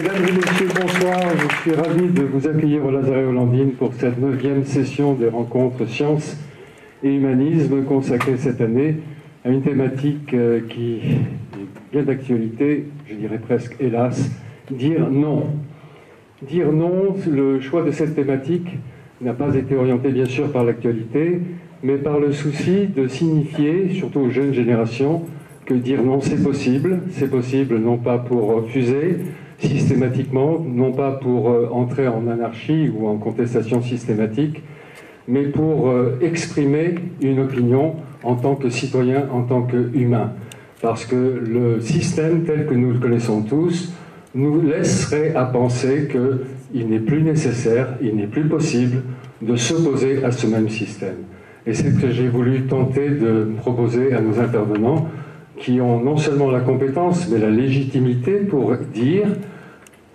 Mesdames et messieurs, bonsoir. Je suis ravi de vous accueillir au Lazaret aux Landines pour cette 9e session des rencontres sciences et humanisme consacrée cette année à une thématique qui est bien d'actualité, je dirais presque hélas, dire non. Dire non, le choix de cette thématique n'a pas été orienté bien sûr par l'actualité, mais par le souci de signifier, surtout aux jeunes générations, que dire non c'est possible non pas pour refuser systématiquement, non pas pour entrer en anarchie ou en contestation systématique, mais pour exprimer une opinion en tant que citoyen, en tant qu'humain. Parce que le système tel que nous le connaissons tous nous laisserait à penser qu'il n'est plus nécessaire, il n'est plus possible de s'opposer à ce même système. Et c'est ce que j'ai voulu tenter de proposer à nos intervenants, qui ont non seulement la compétence, mais la légitimité pour dire,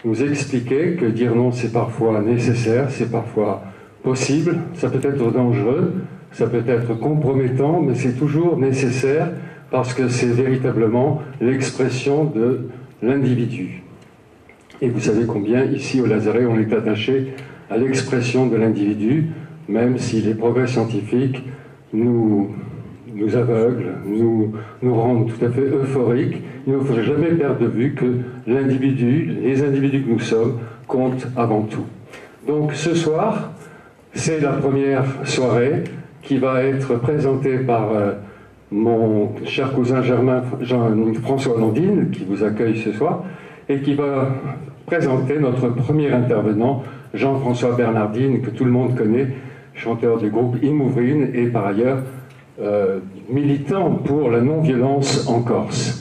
nous expliquer que dire non, c'est parfois nécessaire, c'est parfois possible, ça peut être dangereux, ça peut être compromettant, mais c'est toujours nécessaire parce que c'est véritablement l'expression de l'individu. Et vous savez combien, ici au Lazaret, on est attaché à l'expression de l'individu, même si les progrès scientifiques nous aveuglent, nous rendent tout à fait euphoriques. Il ne faut jamais perdre de vue que l'individu, les individus que nous sommes, comptent avant tout. Donc ce soir, c'est la première soirée qui va être présentée par mon cher cousin Jean-François Landines, qui vous accueille ce soir, et qui va présenter notre premier intervenant, Jean-François Bernardine, que tout le monde connaît, chanteur du groupe Imouvrine et par ailleurs militant pour la non-violence en Corse.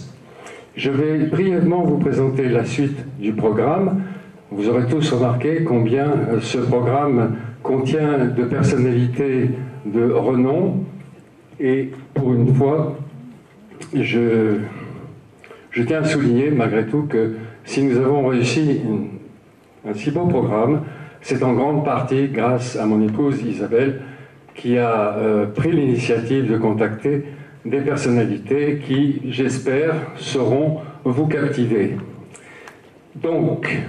Je vais brièvement vous présenter la suite du programme. Vous aurez tous remarqué combien ce programme contient de personnalités de renom et pour une fois, je tiens à souligner malgré tout que si nous avons réussi un si beau programme, c'est en grande partie grâce à mon épouse Isabelle qui a pris l'initiative de contacter des personnalités qui, j'espère, sauront vous captiver. Donc,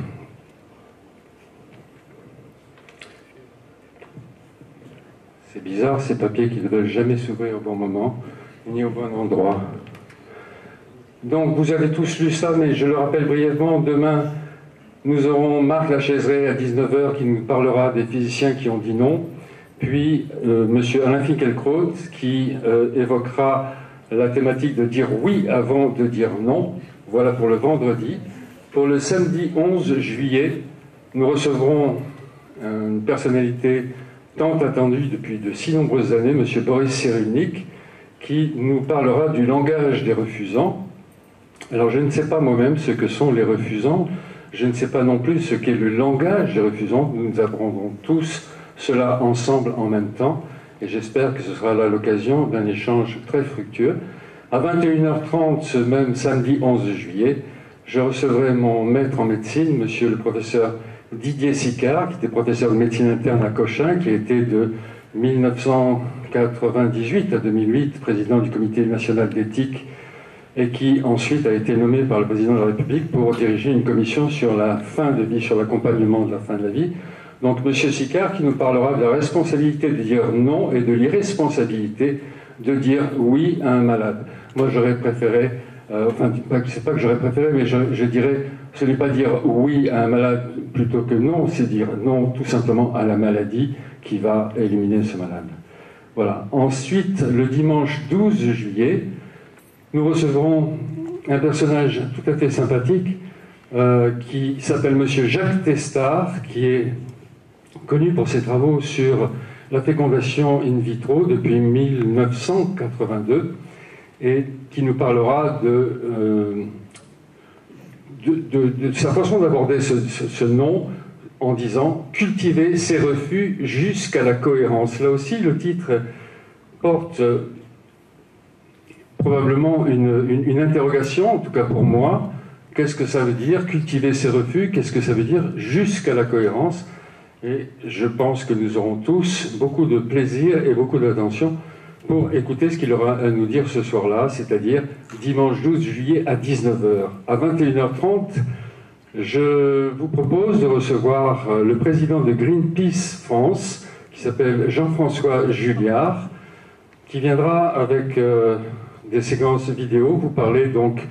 c'est bizarre ces papiers qui ne veulent jamais s'ouvrir au bon moment, ni au bon endroit. Donc, vous avez tous lu ça, mais je le rappelle brièvement, demain, nous aurons Marc Lachaiseray à 19h qui nous parlera des physiciens qui ont dit non. Puis M. Alain Finkielkraut qui évoquera la thématique de dire oui avant de dire non. Voilà pour le vendredi. Pour le samedi 11 juillet, nous recevrons une personnalité tant attendue depuis de si nombreuses années, M. Boris Cyrulnik, qui nous parlera du langage des refusants. Alors je ne sais pas moi-même ce que sont les refusants. Je ne sais pas non plus ce qu'est le langage des refusants. Nous apprendrons tous cela ensemble en même temps. Et j'espère que ce sera là l'occasion d'un échange très fructueux. À 21h30, ce même samedi 11 juillet, je recevrai mon maître en médecine, monsieur le professeur Didier Sicard, qui était professeur de médecine interne à Cochin, qui a été de 1998 à 2008 président du comité national d'éthique et qui ensuite a été nommé par le président de la République pour diriger une commission sur la fin de vie, sur l'accompagnement de la fin de la vie. Donc M. Sicard qui nous parlera de la responsabilité de dire non et de l'irresponsabilité de dire oui à un malade. Moi j'aurais préféré, c'est pas que j'aurais préféré, mais je dirais, ce n'est pas dire oui à un malade plutôt que non, c'est dire non tout simplement à la maladie qui va éliminer ce malade. Voilà. Ensuite, le dimanche 12 juillet, nous recevrons un personnage tout à fait sympathique qui s'appelle M. Jacques Testard, qui est connu pour ses travaux sur la fécondation in vitro depuis 1982 et qui nous parlera de sa façon d'aborder ce nom en disant « Cultiver ses refus jusqu'à la cohérence ». Là aussi, le titre porte probablement une interrogation, en tout cas pour moi. Qu'est-ce que ça veut dire, cultiver ses refus? Qu'est-ce que ça veut dire, jusqu'à la cohérence? Et je pense que nous aurons tous beaucoup de plaisir et beaucoup d'attention pour écouter ce qu'il aura à nous dire ce soir-là, c'est-à-dire dimanche 12 juillet à 19h. À 21h30, Je vous propose de recevoir le président de Greenpeace France, qui s'appelle Jean-François Julliard, qui viendra avec des séquences vidéo vous parler donc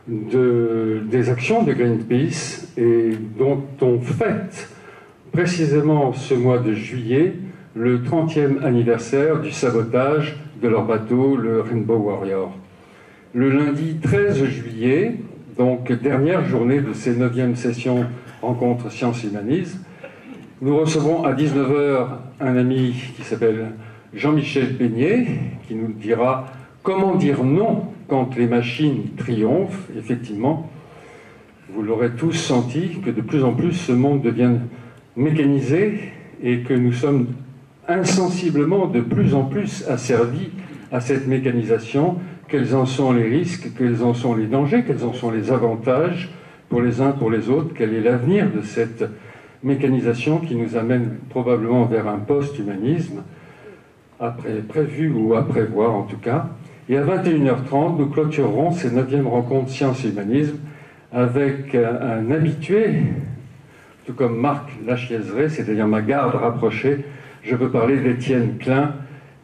des actions de Greenpeace et dont on fête précisément ce mois de juillet le 30e anniversaire du sabotage de leur bateau, le Rainbow Warrior. Le lundi 13 juillet, donc dernière journée de ces 9e sessions Rencontres Sciences Humanisme, nous recevrons à 19h un ami qui s'appelle Jean-Michel Peignet, qui nous dira comment dire non quand les machines triomphent. Effectivement, vous l'aurez tous senti, que de plus en plus ce monde devient mécanisé et que nous sommes insensiblement de plus en plus asservis à cette mécanisation. Quels en sont les risques, quels en sont les dangers, quels en sont les avantages pour les uns, pour les autres, quel est l'avenir de cette mécanisation qui nous amène probablement vers un post-humanisme, prévu ou à prévoir en tout cas. Et à 21h30, nous clôturerons ces 9e rencontres Sciences et Humanisme avec un habitué, tout comme Marc Lachiaiseray, c'est-à-dire ma garde rapprochée. Je veux parler d'Étienne Klein,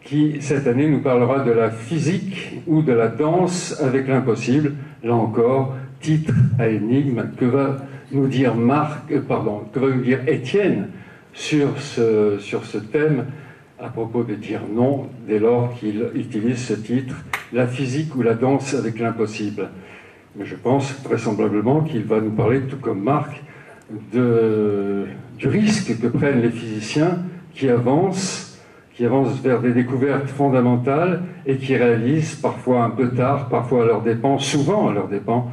qui cette année nous parlera de la physique ou de la danse avec l'impossible. Là encore, titre à énigme. Que va nous dire que va nous dire Étienne sur ce thème à propos de dire non, dès lors qu'il utilise ce titre, la physique ou la danse avec l'impossible. Mais je pense vraisemblablement qu'il va nous parler, tout comme Marc, du risque que prennent les physiciens qui avancent vers des découvertes fondamentales et qui réalisent, parfois un peu tard, parfois à leur dépens, souvent à leur dépens,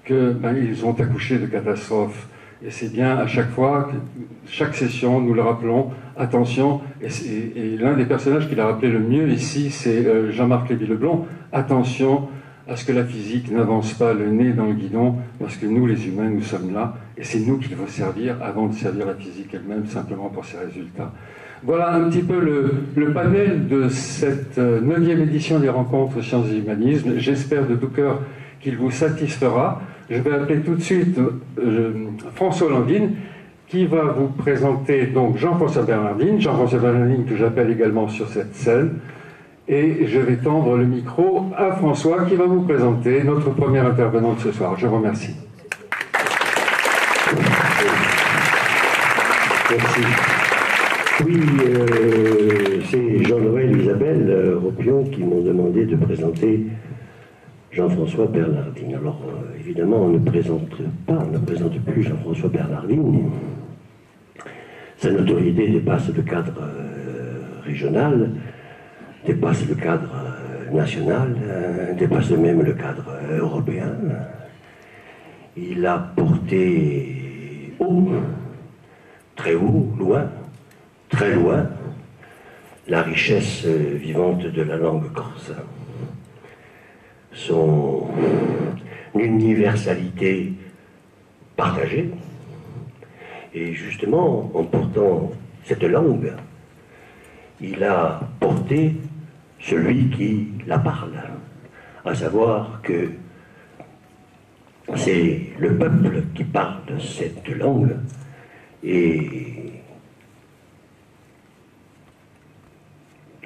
qu'ils ont accouché de catastrophes. Et c'est bien à chaque fois, chaque session, nous le rappelons, attention, et l'un des personnages qui l'a rappelé le mieux ici, c'est Jean-Marc Lévy-Leblond, attention à ce que la physique n'avance pas le nez dans le guidon, parce que nous, les humains, nous sommes là, et c'est nous qu'il faut servir avant de servir la physique elle-même, simplement pour ses résultats. Voilà un petit peu le panel de cette 9e édition des Rencontres Sciences et Humanisme. J'espère de tout cœur qu'il vous satisfera. Je vais appeler tout de suite François Landine, qui va vous présenter donc Jean-François Bernardine que j'appelle également sur cette scène. Et je vais tendre le micro à François qui va vous présenter notre premier intervenant de ce soir. Je vous remercie. Merci. Oui, c'est Jean-Noël et Isabelle Ropion qui m'ont demandé de présenter Jean-François Bernardine. Alors, évidemment, on ne présente plus Jean-François Bernardine. Sa notoriété dépasse le cadre régional, dépasse le cadre national, dépasse même le cadre européen. Il a porté haut, très haut, loin, très loin, la richesse vivante de la langue corse. Son universalité partagée, et justement, en portant cette langue, il a porté celui qui la parle, à savoir que c'est le peuple qui parle cette langue, et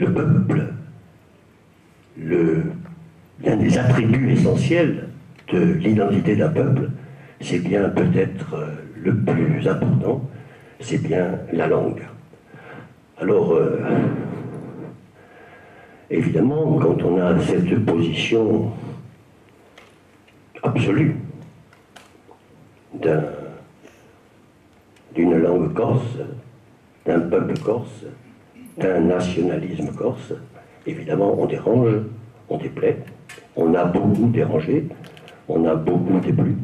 le peuple, l'un des attributs essentiels de l'identité d'un peuple, c'est bien peut-être le plus important, c'est bien la langue. Alors, évidemment, quand on a cette position absolue d'une langue corse, d'un peuple corse, d'un nationalisme corse, évidemment, on dérange, on déplaît, on a beaucoup dérangé, on a beaucoup déplu,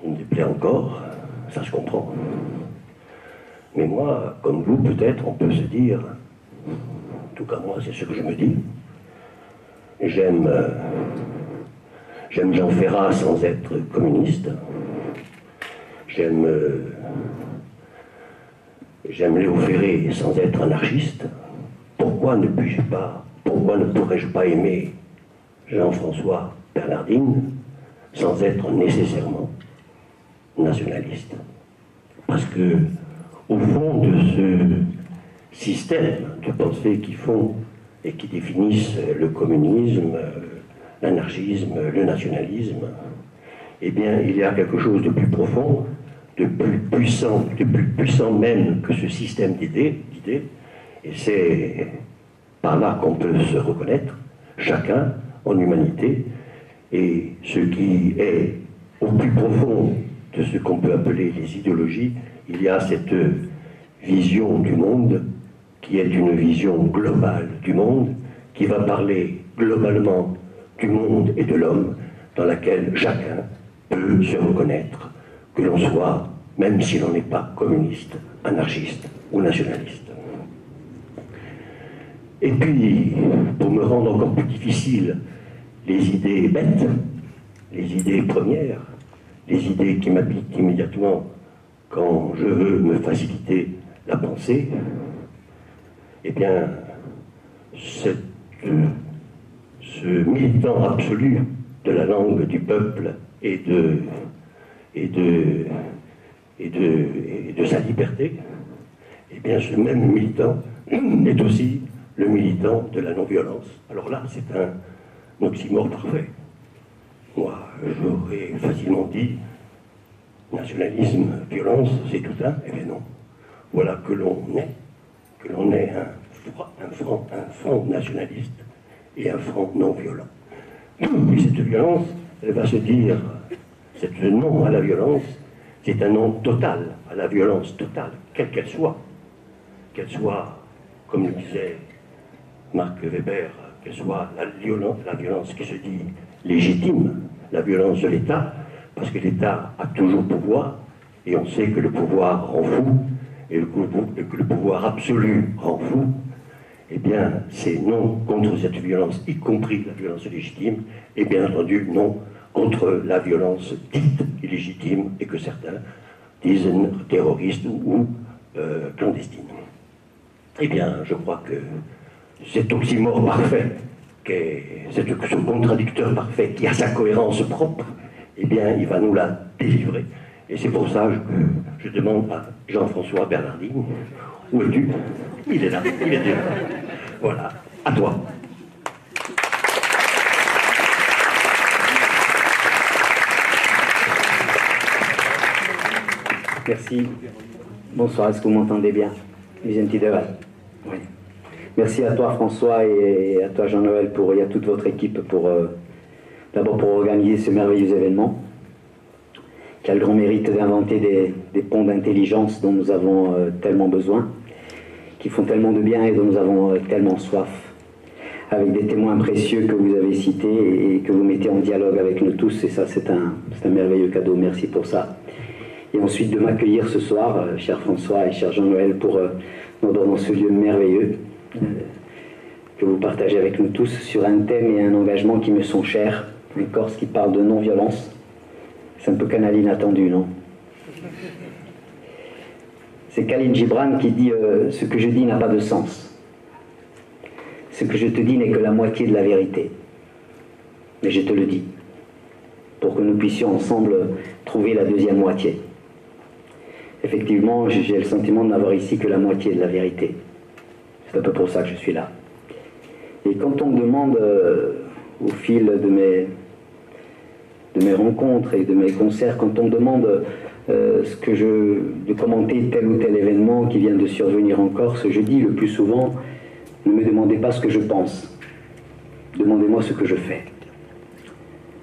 on déplaît encore, ça se comprend. Mais moi, comme vous, peut-être, on peut se dire, en tout cas moi, c'est ce que je me dis, j'aime Jean Ferrat sans être communiste, j'aime Léo Ferré sans être anarchiste. Pourquoi ne pourrais-je pas aimer Jean-François Bernardine sans être nécessairement nationaliste. Parce que, au fond de ce système de pensée qui font et qui définissent le communisme, l'anarchisme, le nationalisme, eh bien, il y a quelque chose de plus profond, de plus puissant même que ce système d'idées, et c'est par là qu'on peut se reconnaître, chacun en humanité, et ce qui est au plus profond de ce qu'on peut appeler les idéologies, il y a cette vision du monde qui est une vision globale du monde, qui va parler globalement du monde et de l'homme, dans laquelle chacun peut se reconnaître, que l'on soit, même si l'on n'est pas communiste, anarchiste ou nationaliste. Et puis, pour me rendre encore plus difficile, les idées bêtes, les idées premières, les idées qui m'habitent immédiatement quand je veux me faciliter la pensée, eh bien, ce militant absolu de la langue du peuple et de sa liberté, eh bien, ce même militant est aussi le militant de la non-violence. Alors là, c'est un oxymore parfait. Moi, j'aurais facilement dit nationalisme, violence, c'est tout un. Eh bien non. Voilà que l'on est un franc nationaliste et un franc non-violent. Et cette violence, elle va se dire, ce non à la violence, c'est un non total à la violence totale, quelle qu'elle soit, comme le disait Marc Weber, qu'elle soit la violence qui se dit légitime, la violence de l'État, parce que l'État a toujours pouvoir, et on sait que le pouvoir rend fou, et que le pouvoir absolu rend fou. Eh bien, c'est non contre cette violence, y compris la violence légitime, et bien entendu non contre la violence dite illégitime, et que certains disent terroriste ou clandestine. Eh bien, je crois que cet oxymore parfait, ce contradicteur parfait qui a sa cohérence propre, eh bien, il va nous la délivrer. Et c'est pour ça que je demande à Jean-François Bernardine, où es-tu? Il est là, il est déjà là. Voilà, à toi. Merci. Bonsoir, est-ce que vous m'entendez bien? Oui. Merci à toi François et à toi Jean-Noël et à toute votre équipe d'abord pour organiser ce merveilleux événement qui a le grand mérite d'inventer des ponts d'intelligence dont nous avons tellement besoin, qui font tellement de bien et dont nous avons tellement soif, avec des témoins précieux que vous avez cités et que vous mettez en dialogue avec nous tous, et ça c'est un merveilleux cadeau, merci pour ça. Et ensuite de m'accueillir ce soir, cher François et cher Jean-Noël, dans ce lieu merveilleux que vous partagez avec nous tous sur un thème et un engagement qui me sont chers, une Corse qui parle de non-violence. C'est un peu canal inattendu, non? C'est Khalil Gibran qui dit ce que je dis n'a pas de sens. Ce que je te dis n'est que la moitié de la vérité. Mais je te le dis, pour que nous puissions ensemble trouver la deuxième moitié. Effectivement, j'ai le sentiment de n'avoir ici que la moitié de la vérité. C'est un peu pour ça que je suis là. Et quand on me demande, au fil de mes rencontres et de mes concerts, quand on me demande de commenter tel ou tel événement qui vient de survenir en Corse, je dis le plus souvent, ne me demandez pas ce que je pense, demandez-moi ce que je fais.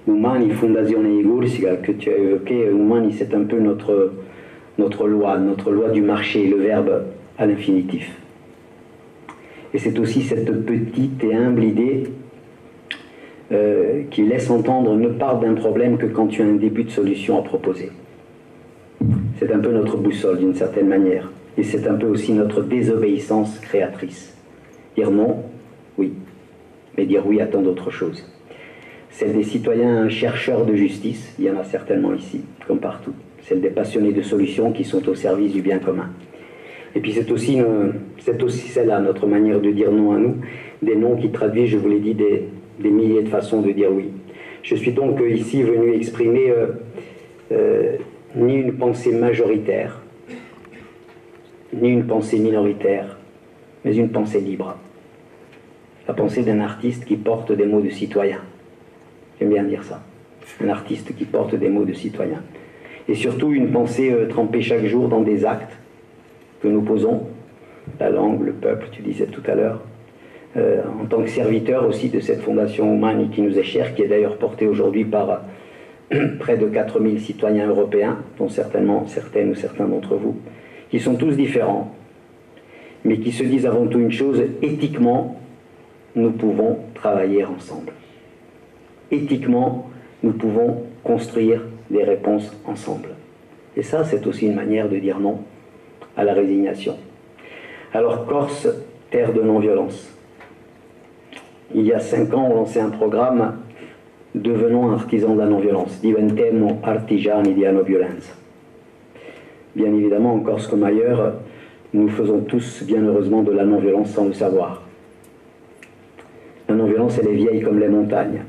Umani, Fondazione Igursica, que tu as évoqué, Umani, c'est un peu notre loi du marché, le verbe à l'infinitif. Et c'est aussi cette petite et humble idée qui laisse entendre ne parle d'un problème que quand tu as un début de solution à proposer. C'est un peu notre boussole d'une certaine manière. Et c'est un peu aussi notre désobéissance créatrice. Dire non, oui. Mais dire oui à tant d'autres choses. Celle des citoyens chercheurs de justice, il y en a certainement ici, comme partout. Celle des passionnés de solutions qui sont au service du bien commun. Et puis c'est aussi celle-là, notre manière de dire non à nous, des noms qui traduisent, je vous l'ai dit, des milliers de façons de dire oui. Je suis donc ici venu exprimer ni une pensée majoritaire, ni une pensée minoritaire, mais une pensée libre. La pensée d'un artiste qui porte des mots de citoyen. J'aime bien dire ça. Un artiste qui porte des mots de citoyen. Et surtout une pensée trempée chaque jour dans des actes que nous posons, la langue, le peuple, tu disais tout à l'heure, en tant que serviteur aussi de cette fondation Humani qui nous est chère, qui est d'ailleurs portée aujourd'hui par près de 4000 citoyens européens, dont certainement certaines ou certains d'entre vous, qui sont tous différents, mais qui se disent avant tout une chose: éthiquement, nous pouvons travailler ensemble. Éthiquement, nous pouvons construire des réponses ensemble. Et ça, c'est aussi une manière de dire non à la résignation. Alors, Corse, terre de non-violence. Il y a 5 ans, on lançait un programme « Devenons artisans de la non-violence ». Diventemo artigiani di non violenza. Bien évidemment, en Corse comme ailleurs, nous faisons tous, bien heureusement, de la non-violence sans le savoir. La non-violence, elle est vieille comme les montagnes.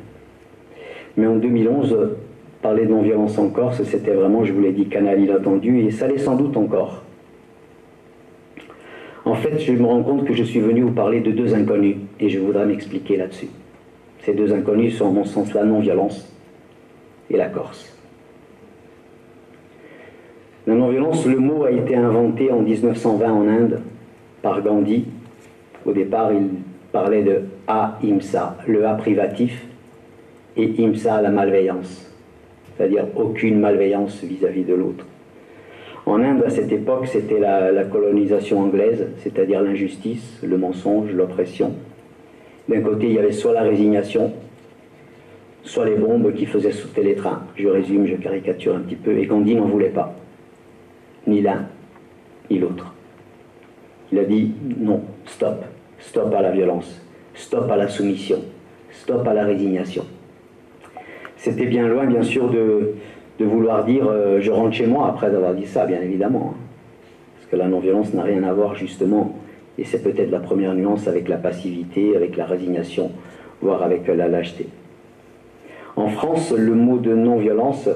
Mais en 2011, parler de non-violence en Corse, c'était vraiment, je vous l'ai dit, canal inattendu, et ça l'est sans doute encore. En fait, je me rends compte que je suis venu vous parler de 2 inconnus, et je voudrais m'expliquer là-dessus. Ces 2 inconnus sont, à mon sens, la non-violence et la Corse. La non-violence, le mot a été inventé en 1920 en Inde par Gandhi. Au départ, il parlait de ahimsa, le A privatif, et imsa, la malveillance, c'est-à-dire aucune malveillance vis-à-vis de l'autre. En Inde, à cette époque, c'était la colonisation anglaise, c'est-à-dire l'injustice, le mensonge, l'oppression. D'un côté, il y avait soit la résignation, soit les bombes qui faisaient sauter les trains. Je résume, je caricature un petit peu, et Gandhi n'en voulait pas. Ni l'un, ni l'autre. Il a dit non, stop, stop à la violence, stop à la soumission, stop à la résignation. C'était bien loin, bien sûr, de vouloir dire je rentre chez moi après avoir dit ça, bien évidemment. Parce que la non-violence n'a rien à voir, justement, et c'est peut-être la première nuance, avec la passivité, avec la résignation, voire avec la lâcheté. En France, le mot de non-violence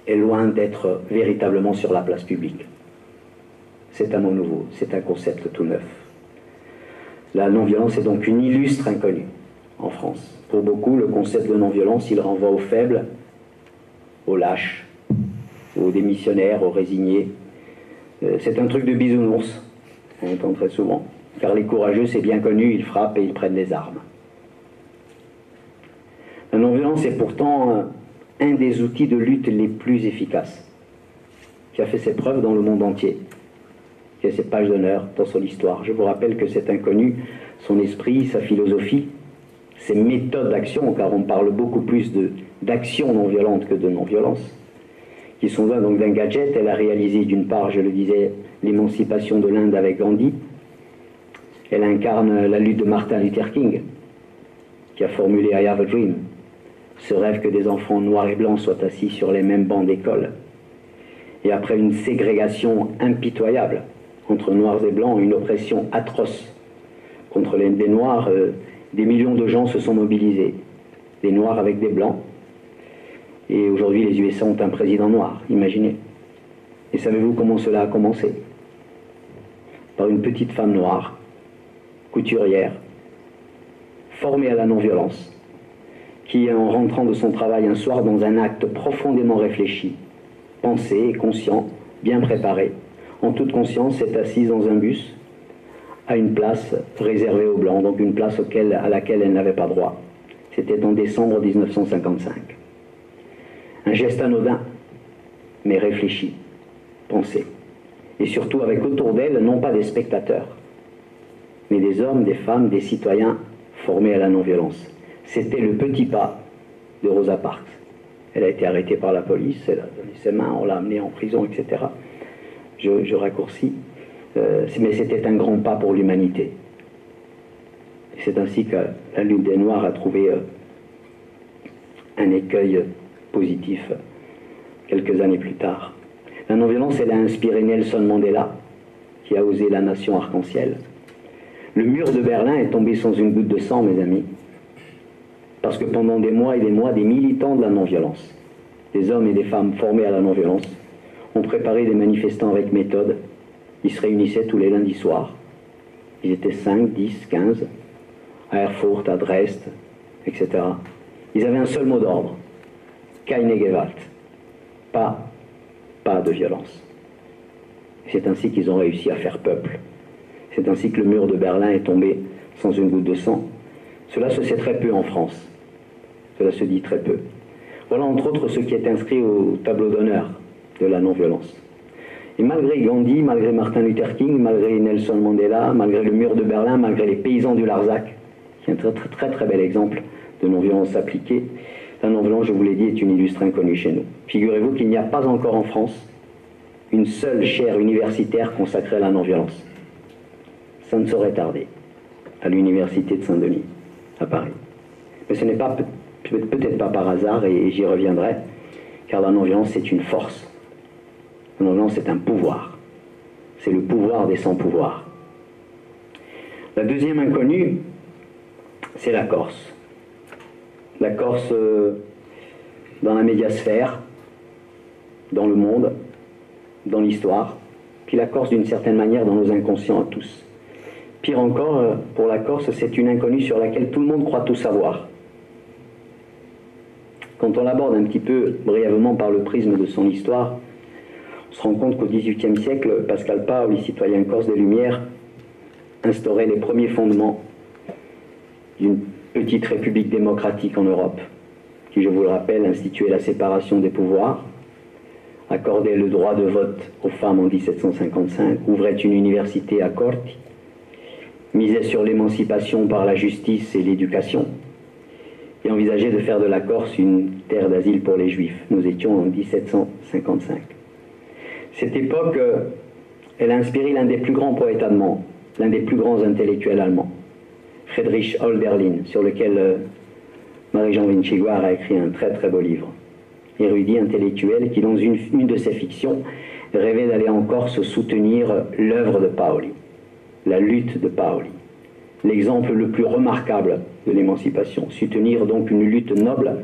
est loin d'être véritablement sur la place publique. C'est un mot nouveau, c'est un concept tout neuf. La non-violence est donc une illustre inconnue en France. Pour beaucoup, le concept de non-violence, il renvoie aux faibles, aux lâches, aux démissionnaires, aux résignés. C'est un truc de bisounours, on entend très souvent. Car les courageux, c'est bien connu, ils frappent et ils prennent des armes. La non-violence est pourtant un des outils de lutte les plus efficaces, qui a fait ses preuves dans le monde entier, qui a ses pages d'honneur dans son histoire. Je vous rappelle que cet inconnu, son esprit, sa philosophie, ses méthodes d'action, car on parle beaucoup plus d'action non violente que de non-violence, qui sont là donc d'un gadget. Elle a réalisé d'une part, je le disais, l'émancipation de l'Inde avec Gandhi. Elle incarne la lutte de Martin Luther King, qui a formulé I Have a Dream, ce rêve que des enfants noirs et blancs soient assis sur les mêmes bancs d'école. Et après une ségrégation impitoyable entre noirs et blancs, une oppression atroce contre les noirs, des millions de gens se sont mobilisés, des noirs avec des blancs. Et aujourd'hui, les USA ont un président noir, imaginez. Et savez-vous comment cela a commencé? Par une petite femme noire, couturière, formée à la non-violence, qui, en rentrant de son travail un soir dans un acte profondément réfléchi, pensé et conscient, bien préparé, en toute conscience, s'est assise dans un bus à une place réservée aux Blancs, donc une place à laquelle elle n'avait pas droit. C'était en décembre 1955. Un geste anodin, mais réfléchi, pensé. Et surtout avec autour d'elle, non pas des spectateurs, mais des hommes, des femmes, des citoyens formés à la non-violence. C'était le petit pas de Rosa Parks. Elle a été arrêtée par la police, elle a donné ses mains, on l'a amenée en prison, etc. Je raccourcis, mais c'était un grand pas pour l'humanité. C'est ainsi que la lutte des Noirs a trouvé un écueil positif quelques années plus tard. La non-violence, elle a inspiré Nelson Mandela, qui a osé la nation arc-en-ciel. Le mur de Berlin est tombé sans une goutte de sang, mes amis, parce que pendant des mois et des mois, des militants de la non-violence des hommes et des femmes formés à la non-violence, ont préparé des manifestants avec méthode. Ils se réunissaient tous les lundis soirs. Ils étaient 5, 10, 15, à Erfurt, à Dresde, etc. Ils avaient un seul mot d'ordre, keine Gewalt, pas de violence. C'est ainsi qu'ils ont réussi à faire peuple. C'est ainsi que le mur de Berlin est tombé sans une goutte de sang. Cela se sait très peu en France. Cela se dit très peu. Voilà entre autres ce qui est inscrit au tableau d'honneur de la non-violence. Et malgré Gandhi, malgré Martin Luther King, malgré Nelson Mandela, malgré le mur de Berlin, malgré les paysans du Larzac, qui est un très bel exemple de non-violence appliquée, la non-violence, je vous l'ai dit, est une illustre inconnue chez nous. Figurez-vous qu'il n'y a pas encore en France une seule chaire universitaire consacrée à la non-violence. Ça ne saurait tarder, à l'université de Saint-Denis, à Paris. Mais ce n'est pas peut-être pas par hasard, et j'y reviendrai, car la non-violence c'est une force. La non-violence c'est un pouvoir. C'est le pouvoir des sans-pouvoirs. La deuxième inconnue, c'est la Corse. La Corse dans la médiasphère, dans le monde, dans l'histoire, puis la Corse d'une certaine manière dans nos inconscients à tous. Pire encore, pour la Corse, c'est une inconnue sur laquelle tout le monde croit tout savoir. Quand on l'aborde un petit peu brièvement par le prisme de son histoire, on se rend compte qu'au XVIIIe siècle, Pascal Paoli, citoyen corse des Lumières, instaurait les premiers fondements d'une petite république démocratique en Europe, qui, je vous le rappelle, instituait la séparation des pouvoirs, accordait le droit de vote aux femmes en 1755, ouvrait une université à Corti, misait sur l'émancipation par la justice et l'éducation, et envisageait de faire de la Corse une terre d'asile pour les Juifs. Nous étions en 1755. Cette époque, elle a inspiré l'un des plus grands poètes allemands, l'un des plus grands intellectuels allemands, Friedrich Hölderlin, sur lequel Marie-Jean Vinciguar a écrit un très beau livre. Érudit intellectuel qui, dans une de ses fictions, rêvait d'aller en Corse soutenir l'œuvre de Paoli, la lutte de Paoli, l'exemple le plus remarquable de l'émancipation, soutenir donc une lutte noble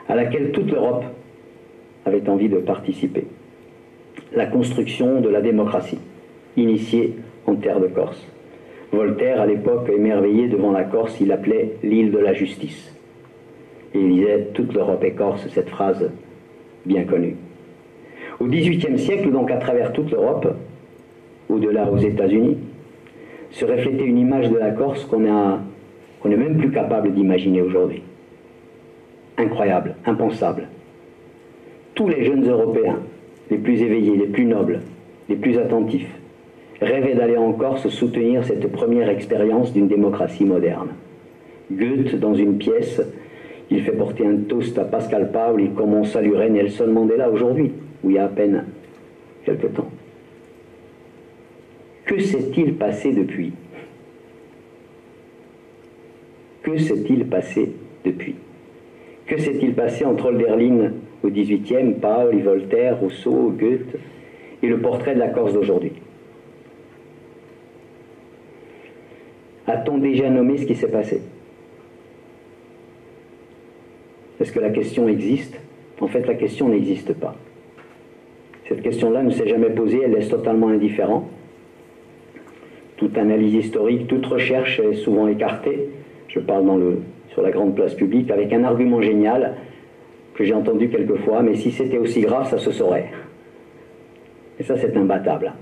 à laquelle toute l'Europe avait envie de participer. La construction de la démocratie, initiée en terre de Corse. Voltaire, à l'époque, émerveillé devant la Corse, il appelait l'île de la justice. Et il disait « Toute l'Europe est corse », cette phrase bien connue. Au XVIIIe siècle, donc à travers toute l'Europe, au-delà aux États-Unis, se reflétait une image de la Corse qu'on n'est même plus capable d'imaginer aujourd'hui. Incroyable, impensable. Tous les jeunes Européens, les plus éveillés, les plus nobles, les plus attentifs, rêvait d'aller en Corse soutenir cette première expérience d'une démocratie moderne. Goethe, dans une pièce, il fait porter un toast à Pascal Paoli comme on saluerait Nelson Mandela aujourd'hui, où il y a à peine quelque temps. Que s'est-il passé depuis? Que s'est-il passé depuis? Que s'est-il passé entre Hölderlin au XVIIIe, Paoli, Voltaire, Rousseau, Goethe, et le portrait de la Corse d'aujourd'hui? A-t-on déjà nommé ce qui s'est passé? Est-ce que la question existe? En fait, la question n'existe pas. Cette question-là ne s'est jamais posée, elle laisse totalement indifférent. Toute analyse historique, toute recherche est souvent écartée. Je parle sur la grande place publique avec un argument génial que j'ai entendu quelquefois, mais si c'était aussi grave, ça se saurait. Et ça, c'est imbattable.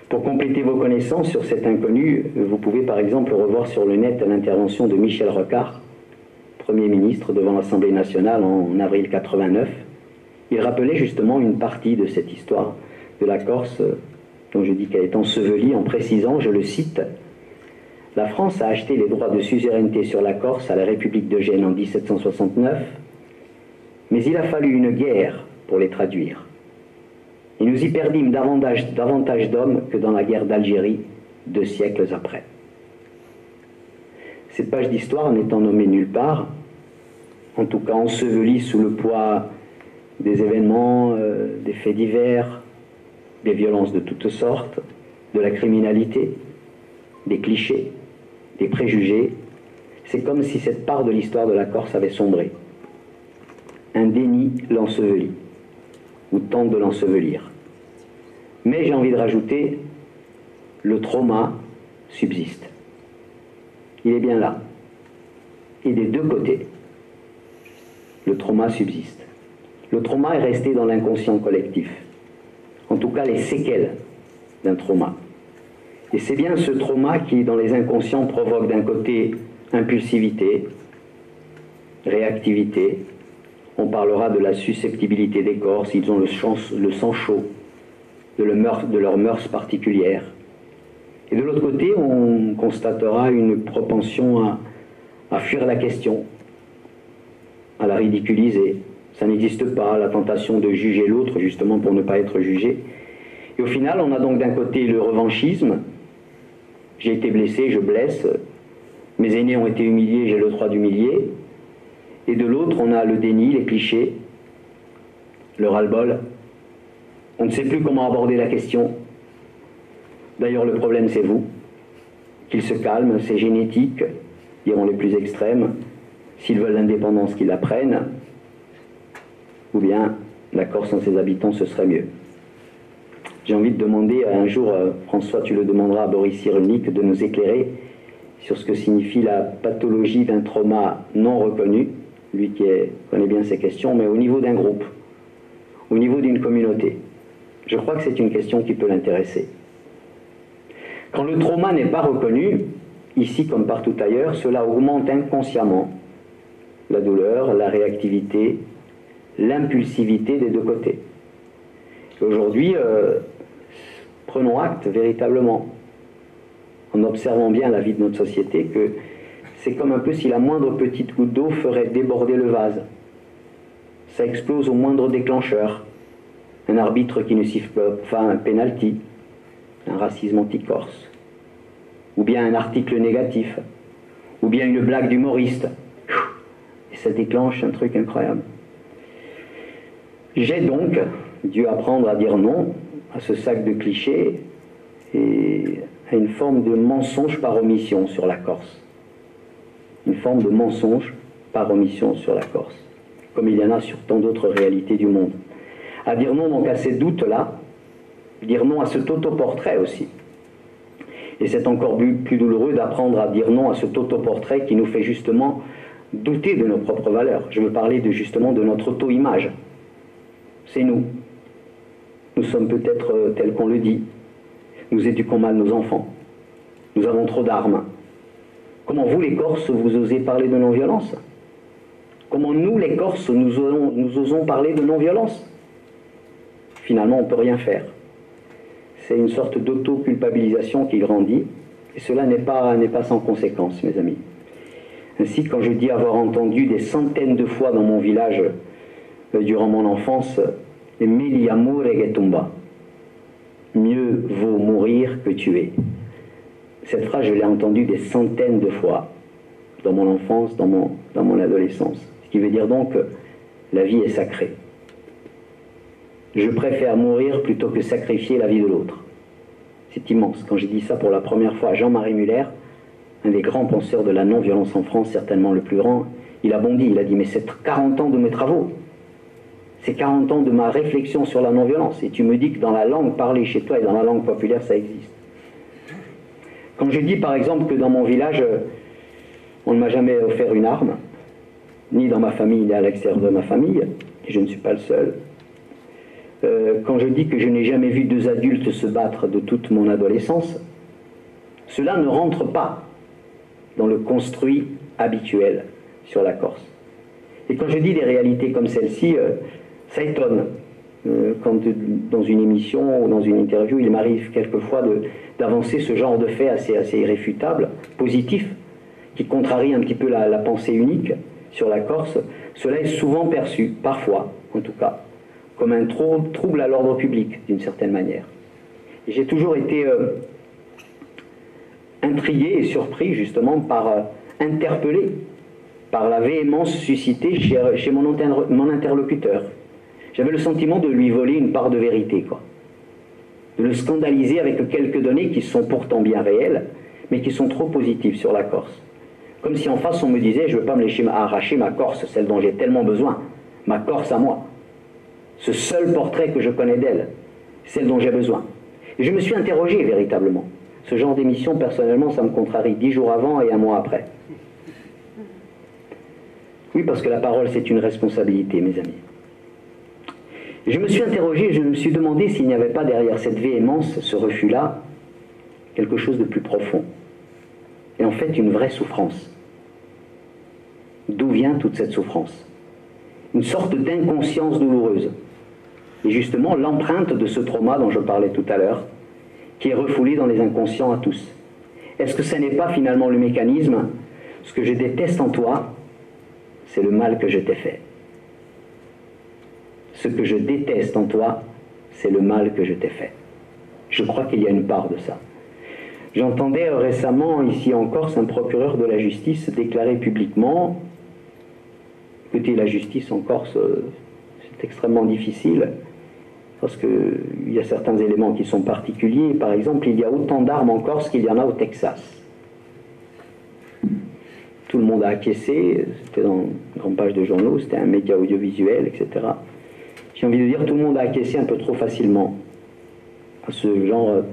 Pour compléter vos connaissances sur cet inconnu, vous pouvez par exemple revoir sur le net l'intervention de Michel Rocard, Premier ministre devant l'Assemblée nationale en avril 89. Il rappelait justement une partie de cette histoire de la Corse, dont je dis qu'elle est ensevelie, en précisant, je le cite, « La France a acheté les droits de suzeraineté sur la Corse à la République de Gênes en 1769, mais il a fallu une guerre pour les traduire. Et nous y perdîmes davantage d'hommes que dans la guerre d'Algérie 2 siècles après. » Cette page d'histoire n'étant nommée nulle part, en tout cas ensevelie sous le poids des événements, des faits divers, des violences de toutes sortes, de la criminalité, des clichés, des préjugés, c'est comme si cette part de l'histoire de la Corse avait sombré. un déni l'ensevelit, ou tente de l'ensevelir. Mais j'ai envie de rajouter, le trauma subsiste. Il est bien là. Et des deux côtés, le trauma subsiste. Le trauma est resté dans l'inconscient collectif. En tout cas, les séquelles d'un trauma. Et c'est bien ce trauma qui, dans les inconscients, provoque d'un côté impulsivité, réactivité. On parlera de la susceptibilité des corps, s'ils ont le sang chaud, de leurs mœurs particulières. Et de l'autre côté, on constatera une propension à fuir la question, à la ridiculiser. Ça n'existe pas, la tentation de juger l'autre, justement pour ne pas être jugé. Et au final, on a donc d'un côté le revanchisme. J'ai été blessé, je blesse. Mes aînés ont été humiliés, j'ai le droit d'humilier. Et de l'autre, on a le déni, les clichés, le ras-le-bol. On ne sait plus comment aborder la question. D'ailleurs, le problème, c'est vous. Qu'ils se calment, c'est génétique, diront les plus extrêmes. S'ils veulent l'indépendance, qu'ils la prennent. Ou bien, la Corse sans ses habitants, ce serait mieux. J'ai envie de demander un jour, François, tu le demanderas à Boris Cyrulnik, de nous éclairer sur ce que signifie la pathologie d'un trauma non reconnu, lui qui connaît bien ces questions, mais au niveau d'un groupe, au niveau d'une communauté. Je crois que c'est une question qui peut l'intéresser. Quand le trauma n'est pas reconnu, ici comme partout ailleurs, cela augmente inconsciemment la douleur, la réactivité, l'impulsivité des deux côtés. Aujourd'hui, prenons acte véritablement, en observant bien la vie de notre société, que c'est comme un peu si la moindre petite goutte d'eau ferait déborder le vase. Ça explose au moindre déclencheur. Un arbitre qui ne siffle pas un penalty, un racisme anti-corse, ou bien un article négatif, ou bien une blague d'humoriste. Et ça déclenche un truc incroyable. J'ai donc dû apprendre à dire non à ce sac de clichés et à une forme de mensonge par omission sur la Corse. Une forme de mensonge par omission sur la Corse, comme il y en a sur tant d'autres réalités du monde. À dire non donc à ces doutes-là, dire non à cet autoportrait aussi. Et c'est encore plus douloureux d'apprendre à dire non à cet autoportrait qui nous fait justement douter de nos propres valeurs. Je veux parler justement de notre auto-image. C'est nous. Nous sommes peut-être tels qu'on le dit. Nous éduquons mal nos enfants. Nous avons trop d'armes. Comment vous, les Corses, vous osez parler de non-violence? Comment nous, les Corses, nous osons parler de non-violence? Finalement, on ne peut rien faire. C'est une sorte d'auto-culpabilisation qui grandit, et cela n'est pas sans conséquence, mes amis. Ainsi, quand je dis avoir entendu des centaines de fois dans mon village, durant mon enfance, « Meglio amore che tumba » mieux vaut mourir que tuer. Cette phrase, je l'ai entendue des centaines de fois dans mon enfance, dans mon adolescence. Ce qui veut dire donc que la vie est sacrée. Je préfère mourir plutôt que sacrifier la vie de l'autre. C'est immense. Quand j'ai dit ça pour la première fois à Jean-Marie Muller, un des grands penseurs de la non-violence en France, certainement le plus grand, il a bondi, il a dit « Mais c'est 40 ans de mes travaux. C'est 40 ans de ma réflexion sur la non-violence. Et tu me dis que dans la langue parlée chez toi et dans la langue populaire, ça existe. » Quand je dis par exemple que dans mon village, on ne m'a jamais offert une arme, ni dans ma famille, ni à l'extérieur de ma famille, et je ne suis pas le seul. Quand je dis que je n'ai jamais vu deux adultes se battre de toute mon adolescence, cela ne rentre pas dans le construit habituel sur la Corse. Et quand je dis des réalités comme celle-ci, ça étonne. Quand dans une émission ou dans une interview, il m'arrive quelquefois d'avancer ce genre de fait assez irréfutable, positif, qui contrarie un petit peu la pensée unique sur la Corse. Cela est souvent perçu, parfois en tout cas, comme un trouble à l'ordre public, d'une certaine manière. Et j'ai toujours été intrigué et surpris, justement, interpellé par la véhémence suscitée chez mon interlocuteur. J'avais le sentiment de lui voler une part de vérité, quoi. De le scandaliser avec quelques données qui sont pourtant bien réelles, mais qui sont trop positives sur la Corse. Comme si en face on me disait, je ne veux pas me laisser arracher ma Corse, celle dont j'ai tellement besoin. ma Corse à moi, ce seul portrait que je connais d'elle, celle dont j'ai besoin. Et je me suis interrogé véritablement. Ce genre d'émission, personnellement, ça me contrarie 10 jours avant et 1 mois après. Oui, parce que la parole, c'est une responsabilité, mes amis. Et je me suis interrogé, je me suis demandé s'il n'y avait pas derrière cette véhémence, ce refus-là, quelque chose de plus profond. Et en fait, une vraie souffrance. D'où vient toute cette souffrance? Une sorte d'inconscience douloureuse. Et justement, l'empreinte de ce trauma dont je parlais tout à l'heure, qui est refoulé dans les inconscients à tous. Est-ce que ce n'est pas finalement le mécanisme? Ce que je déteste en toi, c'est le mal que je t'ai fait. Ce que je déteste en toi, c'est le mal que je t'ai fait. Je crois qu'il y a une part de ça. J'entendais récemment, ici en Corse, un procureur de la justice déclarer publiquement, écoutez, la justice en Corse, c'est extrêmement difficile, parce qu'il y a certains éléments qui sont particuliers. Par exemple, il y a autant d'armes en Corse qu'il y en a au Texas. Tout le monde a acquiescé, c'était dans une grande page de journaux, c'était un média audiovisuel, etc. J'ai envie de dire, tout le monde a acquiescé un peu trop facilement à ce genre.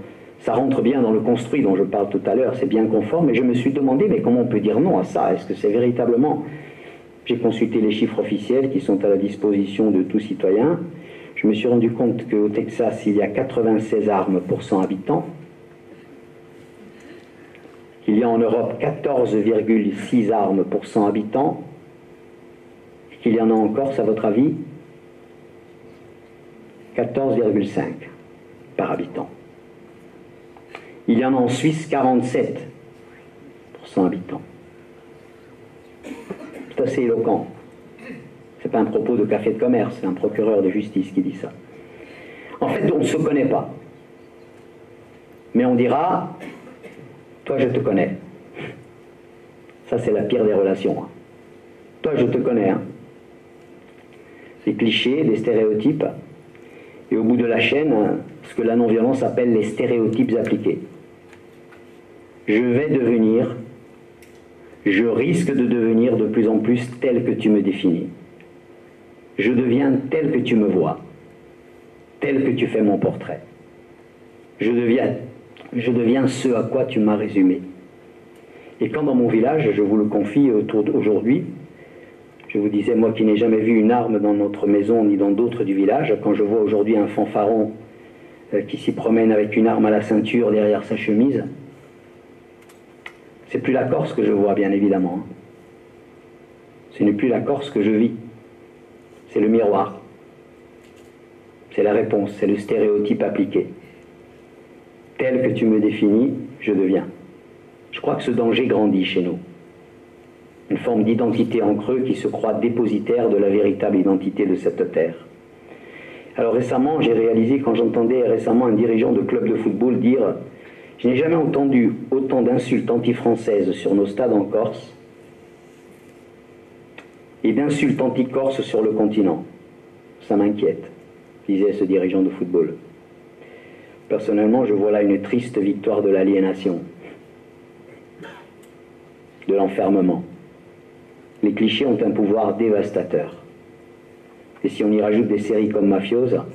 Ça rentre bien dans le construit dont je parle tout à l'heure, c'est bien conforme, et je me suis demandé, mais comment on peut dire non à ça? Est-ce que c'est véritablement... J'ai consulté les chiffres officiels qui sont à la disposition de tout citoyen. Je me suis rendu compte qu'au Texas, il y a 96 armes pour 100 habitants. Il y a en Europe 14,6 armes pour 100 habitants. Et qu'il y en a en Corse, à votre avis, 14,5 par habitant. Il y en a en Suisse 47 pour 100 habitants. C'est assez éloquent. Ce n'est pas un propos de café de commerce, c'est un procureur de justice qui dit ça. En fait, on ne se connaît pas. Mais on dira, toi je te connais. Ça c'est la pire des relations. Hein. Toi je te connais. Hein. Des clichés, des stéréotypes. Et au bout de la chaîne, ce que la non-violence appelle les stéréotypes appliqués. Je vais devenir, je risque de devenir de plus en plus tel que tu me définis. Je deviens tel que tu me vois, tel que tu fais mon portrait. Je deviens ce à quoi tu m'as résumé. Et quand dans mon village, je vous le confie aujourd'hui, je vous disais, moi qui n'ai jamais vu une arme dans notre maison ni dans d'autres du village, quand je vois aujourd'hui un fanfaron qui s'y promène avec une arme à la ceinture derrière sa chemise, c'est plus la Corse que je vois, bien évidemment. Ce n'est plus la Corse que je vis. C'est le miroir. C'est la réponse, c'est le stéréotype appliqué. Tel que tu me définis, je deviens. Je crois que ce danger grandit chez nous. Une forme d'identité en creux qui se croit dépositaire de la véritable identité de cette terre. Alors récemment, j'ai réalisé, quand j'entendais récemment un dirigeant de club de football dire « Je n'ai jamais entendu autant d'insultes anti-françaises sur nos stades en Corse et d'insultes anti-corse sur le continent. Ça m'inquiète », disait ce dirigeant de football. Personnellement, je vois là une triste victoire de l'aliénation, de l'enfermement. Les clichés ont un pouvoir dévastateur. Et si on y rajoute des séries comme Mafiosa,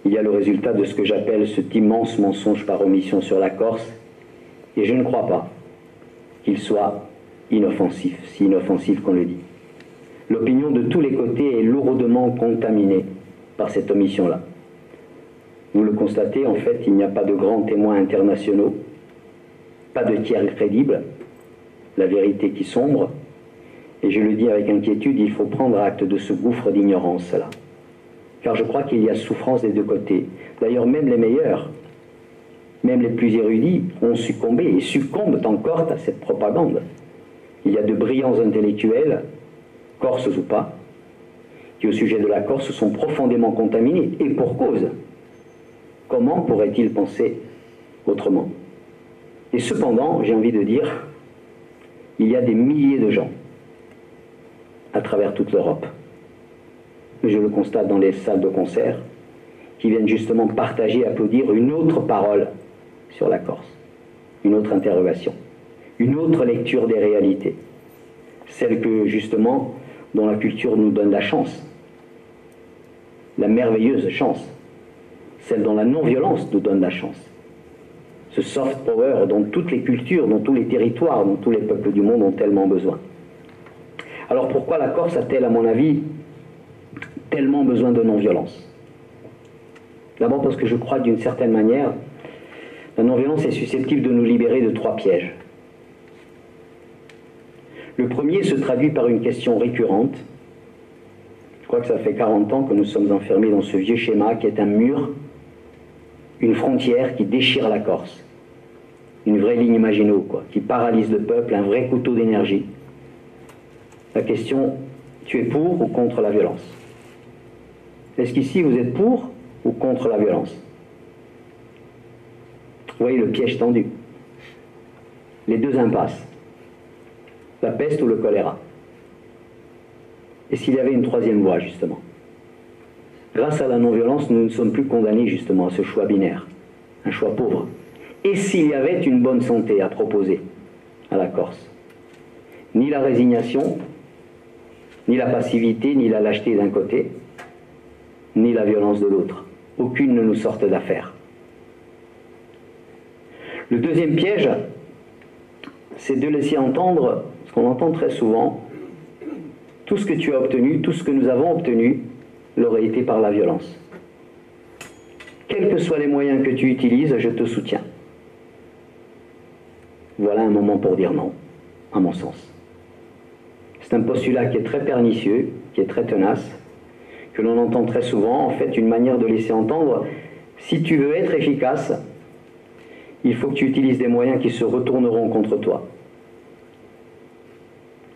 il y a le résultat de ce que j'appelle cet immense mensonge par omission sur la Corse, et je ne crois pas qu'il soit inoffensif, si inoffensif qu'on le dit. L'opinion de tous les côtés est lourdement contaminée par cette omission-là. Vous le constatez, en fait, il n'y a pas de grands témoins internationaux, pas de tiers crédibles, la vérité qui sombre, et je le dis avec inquiétude, il faut prendre acte de ce gouffre d'ignorance-là. Car je crois qu'il y a souffrance des deux côtés. D'ailleurs, même les meilleurs, même les plus érudits, ont succombé et succombent encore à cette propagande. Il y a de brillants intellectuels, corses ou pas, qui au sujet de la Corse sont profondément contaminés, et pour cause. Comment pourrait-il penser autrement? Et cependant, j'ai envie de dire, il y a des milliers de gens à travers toute l'Europe, je le constate dans les salles de concert, qui viennent justement partager, applaudir une autre parole sur la Corse, une autre interrogation, une autre lecture des réalités, celle que justement dont la culture nous donne la chance, la merveilleuse chance, celle dont la non-violence nous donne la chance. Ce soft power dont toutes les cultures, dont tous les territoires, dont tous les peuples du monde ont tellement besoin. Alors pourquoi la Corse a-t-elle, à mon avis, tellement besoin de non-violence? D'abord parce que je crois d'une certaine manière, la non-violence est susceptible de nous libérer de 3 pièges. Le premier se traduit par une question récurrente. Je crois que ça fait 40 ans que nous sommes enfermés dans ce vieux schéma qui est un mur, une frontière qui déchire la Corse. Une vraie ligne Maginot, quoi, qui paralyse le peuple, un vrai couteau d'énergie. La question, tu es pour ou contre la violence? Est-ce qu'ici vous êtes pour ou contre la violence? Vous voyez le piège tendu. Les deux impasses. La peste ou le choléra. Et s'il y avait une troisième voie, justement? Grâce à la non-violence, nous ne sommes plus condamnés, justement, à ce choix binaire. Un choix pauvre. Et s'il y avait une bonne santé à proposer à la Corse? Ni la résignation, ni la passivité, ni la lâcheté d'un côté, ni la violence de l'autre. Aucune ne nous sorte d'affaire. Le deuxième piège, c'est de laisser entendre, ce qu'on entend très souvent, tout ce que tu as obtenu, tout ce que nous avons obtenu, l'aurait été par la violence. Quels que soient les moyens que tu utilises, je te soutiens. Voilà un moment pour dire non, à mon sens. C'est un postulat qui est très pernicieux, qui est très tenace, que l'on entend très souvent, en fait, une manière de laisser entendre, si tu veux être efficace, il faut que tu utilises des moyens qui se retourneront contre toi,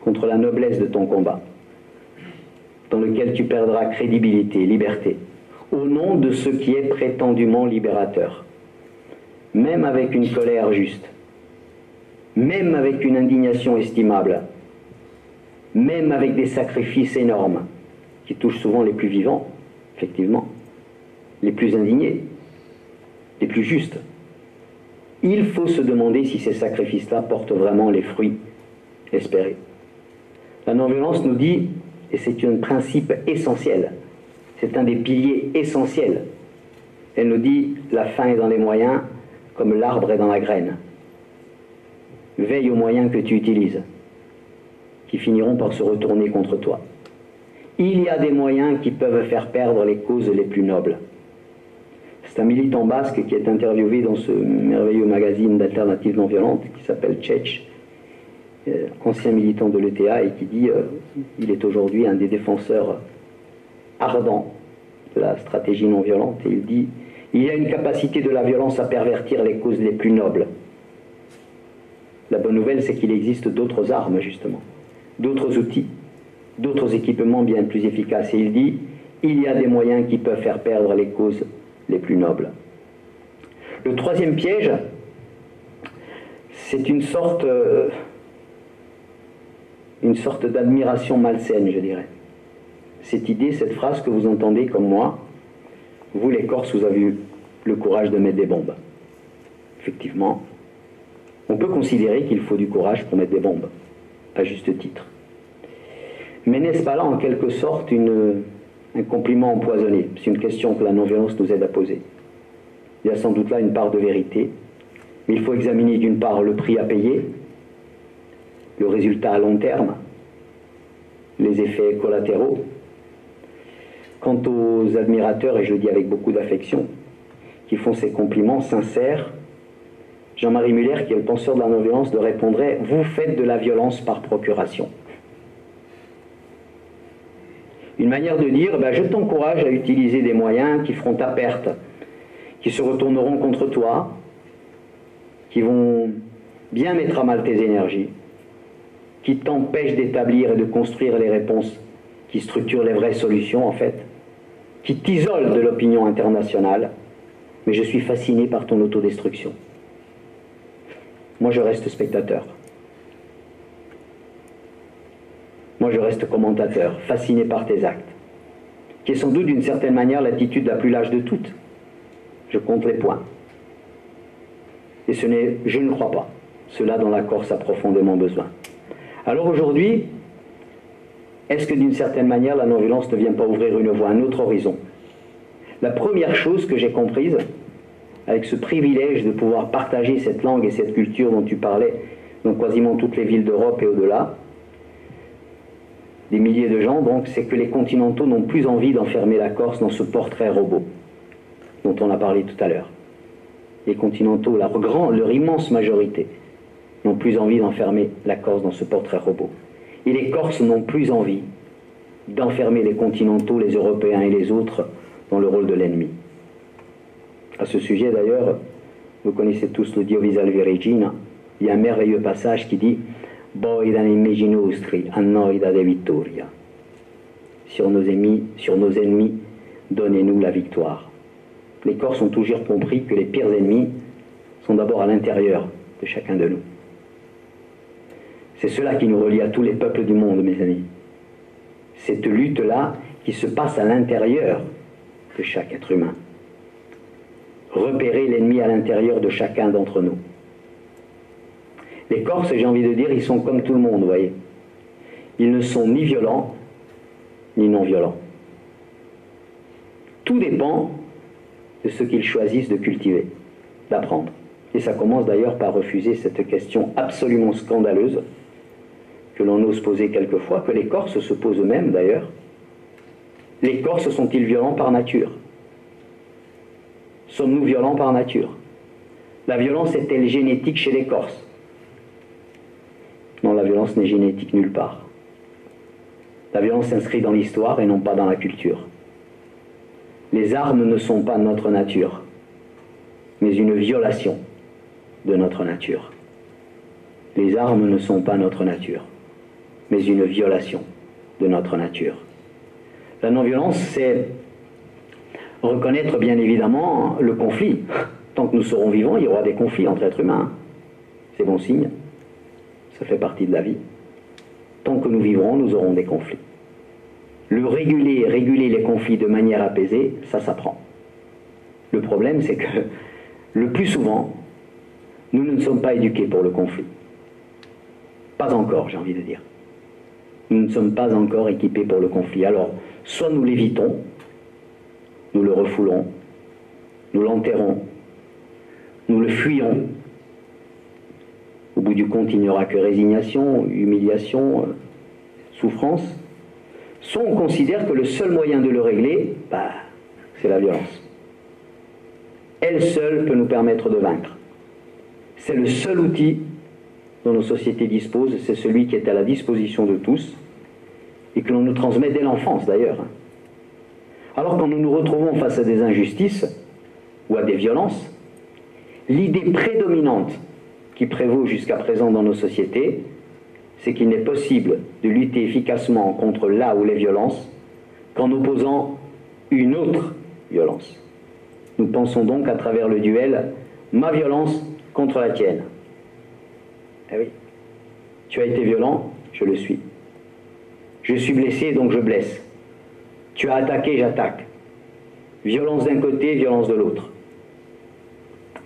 contre la noblesse de ton combat, dans lequel tu perdras crédibilité, liberté, au nom de ce qui est prétendument libérateur. Même avec une colère juste, même avec une indignation estimable, même avec des sacrifices énormes, qui touchent souvent les plus vivants, effectivement, les plus indignés, les plus justes. Il faut se demander si ces sacrifices-là portent vraiment les fruits espérés. La non-violence nous dit, et c'est un principe essentiel, c'est un des piliers essentiels, elle nous dit, la fin est dans les moyens, comme l'arbre est dans la graine. Veille aux moyens que tu utilises, qui finiront par se retourner contre toi. Il y a des moyens qui peuvent faire perdre les causes les plus nobles. C'est un militant basque qui est interviewé dans ce merveilleux magazine d'alternative non violente qui s'appelle Tchetch, ancien militant de l'ETA, et qui dit il est aujourd'hui un des défenseurs ardents de la stratégie non violente, et il dit il y a une capacité de la violence à pervertir les causes les plus nobles. La bonne nouvelle, c'est qu'il existe d'autres armes, justement, d'autres outils, d'autres équipements bien plus efficaces, et il dit il y a des moyens qui peuvent faire perdre les causes les plus nobles. Le troisième piège, c'est une sorte d'admiration malsaine, je dirais. Cette idée, cette phrase que vous entendez comme moi, vous les Corses, vous avez eu le courage de mettre des bombes. Effectivement, on peut considérer qu'il faut du courage pour mettre des bombes, à juste titre. Mais n'est-ce pas là en quelque sorte un compliment empoisonné? C'est une question que la non-violence nous aide à poser. Il y a sans doute là une part de vérité, mais il faut examiner d'une part le prix à payer, le résultat à long terme, les effets collatéraux. Quant aux admirateurs, et je le dis avec beaucoup d'affection, qui font ces compliments sincères, Jean-Marie Muller, qui est le penseur de la non-violence, leur répondrait « Vous faites de la violence par procuration ». Une manière de dire, je t'encourage à utiliser des moyens qui feront ta perte, qui se retourneront contre toi, qui vont bien mettre à mal tes énergies, qui t'empêchent d'établir et de construire les réponses qui structurent les vraies solutions, en fait, qui t'isolent de l'opinion internationale, mais je suis fasciné par ton autodestruction. Moi, je reste spectateur. Moi, je reste commentateur, fasciné par tes actes, qui est sans doute d'une certaine manière l'attitude la plus lâche de toutes. Je compte les points. Et ce n'est, je ne crois pas, cela dont la Corse a profondément besoin. Alors aujourd'hui, est-ce que d'une certaine manière la non-violence ne vient pas ouvrir une voie, un autre horizon? La première chose que j'ai comprise, avec ce privilège de pouvoir partager cette langue et cette culture dont tu parlais, dans quasiment toutes les villes d'Europe et au-delà, des milliers de gens, donc, c'est que les continentaux n'ont plus envie d'enfermer la Corse dans ce portrait robot dont on a parlé tout à l'heure. Les continentaux, leur immense majorité, n'ont plus envie d'enfermer la Corse dans ce portrait robot. Et les Corses n'ont plus envie d'enfermer les continentaux, les Européens et les autres dans le rôle de l'ennemi. À ce sujet d'ailleurs, vous connaissez tous l'audiovisual Regina, il y a un merveilleux passage qui dit « Voi da nemici nostri, a noi da de vittoria » sur nos ennemis, donnez-nous la victoire. Les Corses ont toujours compris que les pires ennemis sont d'abord à l'intérieur de chacun de nous. C'est cela qui nous relie à tous les peuples du monde, mes amis. Cette lutte-là qui se passe à l'intérieur de chaque être humain. Repérer l'ennemi à l'intérieur de chacun d'entre nous. Les Corses, j'ai envie de dire, ils sont comme tout le monde, vous voyez. Ils ne sont ni violents, ni non violents. Tout dépend de ce qu'ils choisissent de cultiver, d'apprendre. Et ça commence d'ailleurs par refuser cette question absolument scandaleuse que l'on ose poser quelquefois, que les Corses se posent eux-mêmes d'ailleurs. Les Corses sont-ils violents par nature? Sommes-nous violents par nature? La violence est-elle génétique chez les Corses? Non, la violence n'est génétique nulle part. La violence s'inscrit dans l'histoire et non pas dans la culture. Les armes ne sont pas notre nature, mais une violation de notre nature. Les armes ne sont pas notre nature, mais une violation de notre nature. La non-violence, c'est reconnaître bien évidemment le conflit. Tant que nous serons vivants, il y aura des conflits entre êtres humains. C'est bon signe, ça fait partie de la vie. Tant que nous vivrons, nous aurons des conflits. Réguler les conflits de manière apaisée, ça s'apprend. Le problème, c'est que le plus souvent, nous ne sommes pas éduqués pour le conflit. Pas encore, j'ai envie de dire. Nous ne sommes pas encore équipés pour le conflit. Alors, soit nous l'évitons, nous le refoulons, nous l'enterrons, nous le fuyons. Au bout du compte, il n'y aura que résignation, humiliation, souffrance. Soit on considère que le seul moyen de le régler, c'est la violence. Elle seule peut nous permettre de vaincre. C'est le seul outil dont nos sociétés disposent, c'est celui qui est à la disposition de tous et que l'on nous transmet dès l'enfance d'ailleurs. Alors quand nous nous retrouvons face à des injustices ou à des violences, l'idée prédominante qui prévaut jusqu'à présent dans nos sociétés, c'est qu'il n'est possible de lutter efficacement contre la ou les violences qu'en opposant une autre violence. Nous pensons donc à travers le duel, ma violence contre la tienne. Eh oui, tu as été violent, je le suis. Je suis blessé, donc je blesse. Tu as attaqué, j'attaque. Violence d'un côté, violence de l'autre.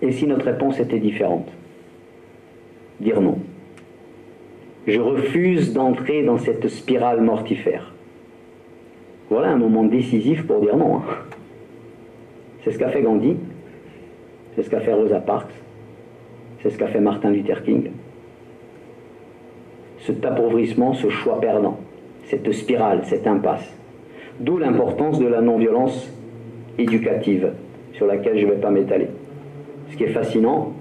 Et si notre réponse était différente? Dire non. Je refuse d'entrer dans cette spirale mortifère. Voilà un moment décisif pour dire non. C'est ce qu'a fait Gandhi, c'est ce qu'a fait Rosa Parks, c'est ce qu'a fait Martin Luther King. Cet appauvrissement, ce choix perdant, cette spirale, cette impasse. D'où l'importance de la non-violence éducative, sur laquelle je ne vais pas m'étaler. Ce qui est fascinant,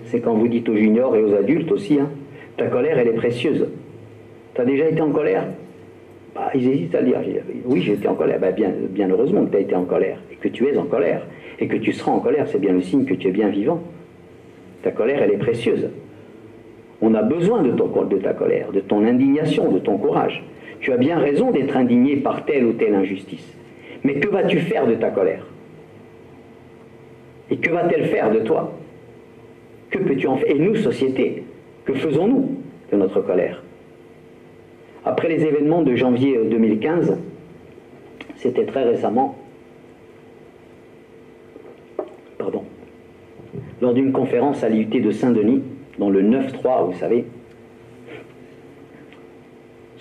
c'est quand vous dites aux juniors et aux adultes aussi, ta colère, elle est précieuse. Tu as déjà été en colère? Ils hésitent à le dire. Oui, j'ai été en colère. Bien heureusement que tu as été en colère, et que tu es en colère, et que tu seras en colère, c'est bien le signe que tu es bien vivant. Ta colère, elle est précieuse. On a besoin de ta colère, de ton indignation, de ton courage. Tu as bien raison d'être indigné par telle ou telle injustice. Mais que vas-tu faire de ta colère? Et que va-t-elle faire de toi? Que peux-tu en faire? Et nous, société, que faisons-nous de notre colère? Après les événements de janvier 2015, c'était très récemment, lors d'une conférence à l'IUT de Saint-Denis, dans le 9-3, vous savez,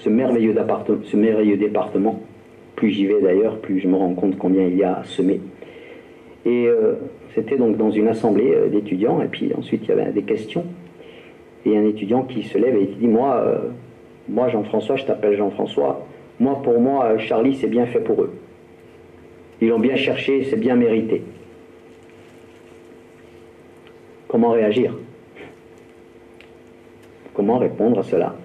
ce merveilleux département. Plus j'y vais d'ailleurs, plus je me rends compte combien il y a à semer. Et c'était donc dans une assemblée d'étudiants, et puis ensuite il y avait des questions. Et un étudiant qui se lève et qui dit, moi Jean-François, je t'appelle Jean-François, pour moi, Charlie, c'est bien fait pour eux. Ils l'ont bien cherché, c'est bien mérité. Comment réagir? Comment répondre à cela?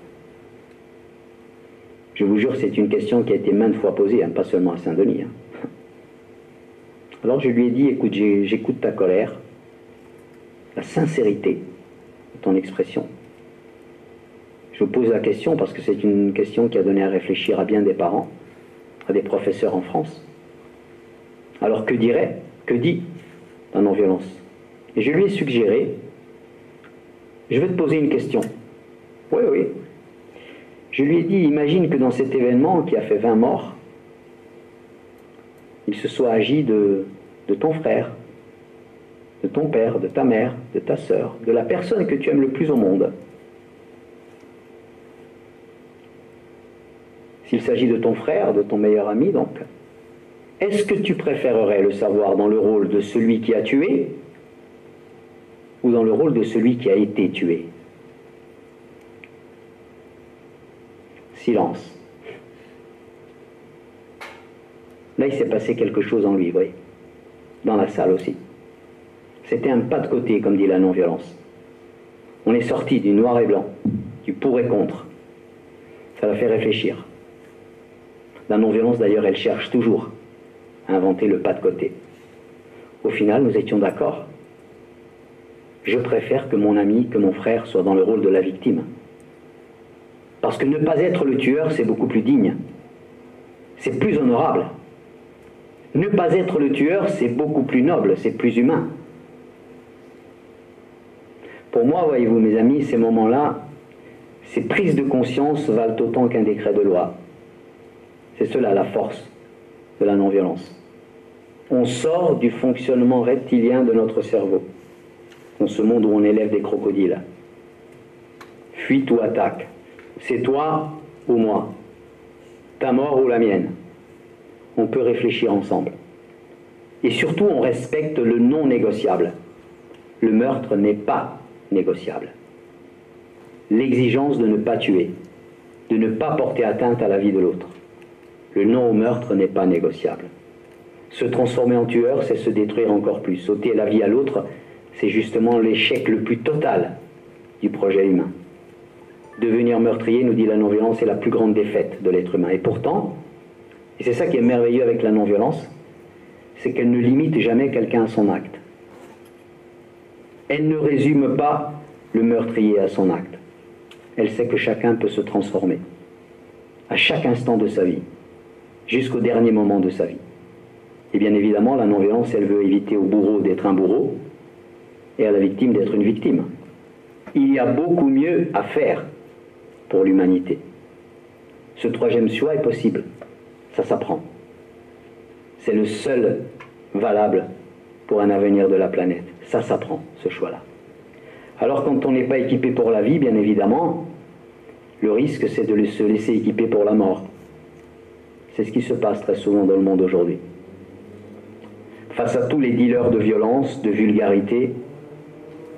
Je vous jure, c'est une question qui a été maintes fois posée, pas seulement à Saint-Denis. Alors je lui ai dit, écoute, j'écoute ta colère, la sincérité de ton expression. Je vous pose la question parce que c'est une question qui a donné à réfléchir à bien des parents, à des professeurs en France. Alors que dit la non-violence? Et je lui ai suggéré, je vais te poser une question. Oui, oui. Je lui ai dit, imagine que dans cet événement qui a fait 20 morts, il se soit agi de ton frère, de ton père, de ta mère, de ta sœur, de la personne que tu aimes le plus au monde. S'il s'agit de ton frère, de ton meilleur ami, donc, est-ce que tu préférerais le savoir dans le rôle de celui qui a tué ou dans le rôle de celui qui a été tué? Silence. Là, il s'est passé quelque chose en lui, vous voyez, dans la salle aussi. C'était un pas de côté, comme dit la non-violence. On est sorti du noir et blanc, du pour et contre. Ça l'a fait réfléchir. La non-violence, d'ailleurs, elle cherche toujours à inventer le pas de côté. Au final, nous étions d'accord. Je préfère que mon ami, que mon frère soit dans le rôle de la victime. Parce que ne pas être le tueur, c'est beaucoup plus digne. C'est plus honorable. Ne pas être le tueur, c'est beaucoup plus noble, c'est plus humain. Pour moi, voyez-vous, mes amis, ces moments-là, ces prises de conscience valent autant qu'un décret de loi. C'est cela la force de la non-violence. On sort du fonctionnement reptilien de notre cerveau, dans ce monde où on élève des crocodiles. Fuite ou attaque. C'est toi ou moi. Ta mort ou la mienne. On peut réfléchir ensemble. Et surtout, on respecte le non négociable. Le meurtre n'est pas négociable. L'exigence de ne pas tuer, de ne pas porter atteinte à la vie de l'autre. Le non au meurtre n'est pas négociable. Se transformer en tueur, c'est se détruire encore plus. Ôter la vie à l'autre, c'est justement l'échec le plus total du projet humain. Devenir meurtrier, nous dit la non-violence, c'est la plus grande défaite de l'être humain. Et pourtant, et c'est ça qui est merveilleux avec la non-violence, c'est qu'elle ne limite jamais quelqu'un à son acte. Elle ne résume pas le meurtrier à son acte. Elle sait que chacun peut se transformer, à chaque instant de sa vie, jusqu'au dernier moment de sa vie. Et bien évidemment, la non-violence, elle veut éviter au bourreau d'être un bourreau et à la victime d'être une victime. Il y a beaucoup mieux à faire pour l'humanité. Ce troisième choix est possible. Ça s'apprend. C'est le seul valable pour un avenir de la planète. Ça s'apprend, ce choix-là. Alors quand on n'est pas équipé pour la vie, bien évidemment, le risque c'est de se laisser équiper pour la mort. C'est ce qui se passe très souvent dans le monde aujourd'hui. Face à tous les dealers de violence, de vulgarité,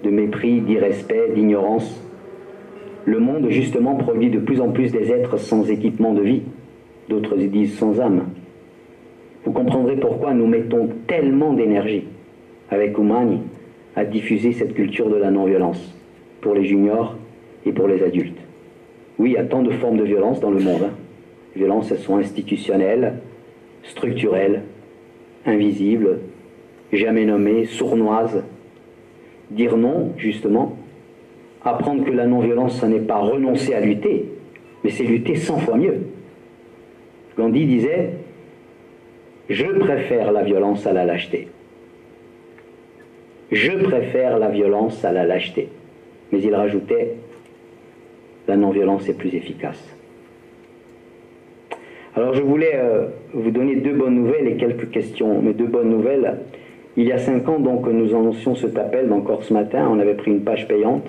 de mépris, d'irrespect, d'ignorance, le monde justement produit de plus en plus des êtres sans équipement de vie, d'autres disent sans âme. Vous comprendrez pourquoi nous mettons tellement d'énergie avec Oumani à diffuser cette culture de la non-violence pour les juniors et pour les adultes. Oui, il y a tant de formes de violence dans le monde. Les violences, elles sont institutionnelles, structurelles, invisibles, jamais nommées, sournoises. Dire non, justement, apprendre que la non-violence, ce n'est pas renoncer à lutter, mais c'est lutter 100 fois mieux. Gandhi disait « Je préfère la violence à la lâcheté ». Je préfère la violence à la lâcheté. Mais il rajoutait « La non-violence est plus efficace ». Alors je voulais vous donner deux bonnes nouvelles et quelques questions. Mais deux bonnes nouvelles, il y a 5 ans, donc, nous annoncions cet appel d'encore ce matin. On avait pris une page payante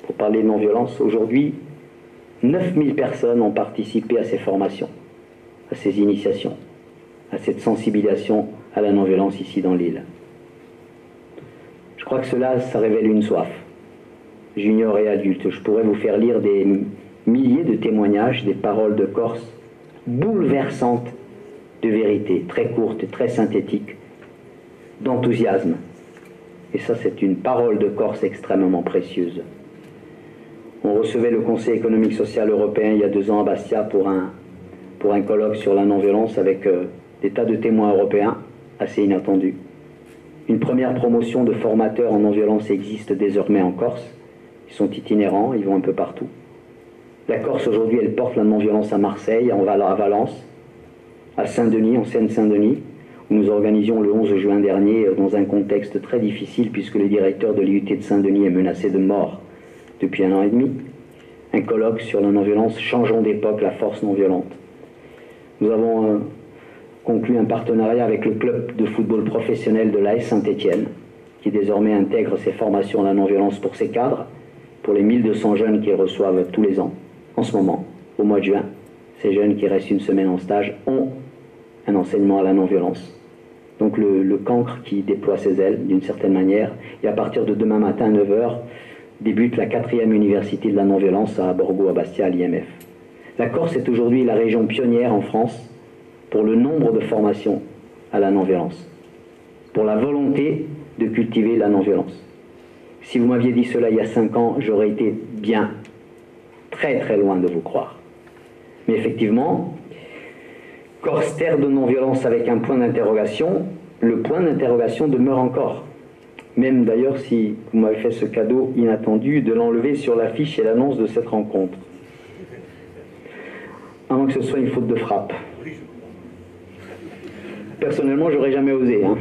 pour parler de non-violence. Aujourd'hui, 9000 personnes ont participé à ces formations, à ces initiations, à cette sensibilisation à la non-violence ici dans l'île. Je crois que cela, ça révèle une soif, junior et adulte. Je pourrais vous faire lire des milliers de témoignages, des paroles de Corses bouleversantes de vérité, très courtes, très synthétiques, d'enthousiasme. Et ça, c'est une parole de Corse extrêmement précieuse. On recevait le Conseil économique social européen il y a 2 ans à Bastia pour un colloque sur la non-violence avec des tas de témoins européens, assez inattendus. Une première promotion de formateurs en non-violence existe désormais en Corse. Ils sont itinérants, ils vont un peu partout. La Corse aujourd'hui, elle porte la non-violence à Marseille, à Valence, à Saint-Denis, en Seine-Saint-Denis, où nous organisions le 11 juin dernier, dans un contexte très difficile, puisque le directeur de l'IUT de Saint-Denis est menacé de mort depuis 1 an et demi, un colloque sur la non-violence, changeons d'époque, la force non-violente. Nous avons conclu un partenariat avec le club de football professionnel de l'AS Saint-Étienne, qui désormais intègre ces formations à la non-violence pour ses cadres, pour les 1200 jeunes qu'ils reçoivent tous les ans. En ce moment, au mois de juin, ces jeunes qui restent 1 semaine en stage ont un enseignement à la non-violence. Donc le cancre qui déploie ses ailes d'une certaine manière, et à partir de demain matin à 9 h, débute la 4e université de la non-violence à Borgo, à Bastia, à l'IMF. La Corse est aujourd'hui la région pionnière en France pour le nombre de formations à la non-violence, pour la volonté de cultiver la non-violence. Si vous m'aviez dit cela il y a 5 ans, j'aurais été bien, très très loin de vous croire. Mais effectivement, Corse, terre de non-violence avec un point d'interrogation, le point d'interrogation demeure encore. Même d'ailleurs si vous m'avez fait ce cadeau inattendu de l'enlever sur l'affiche et l'annonce de cette rencontre. À moins que ce soit une faute de frappe. Personnellement, j'aurais jamais osé. Hein.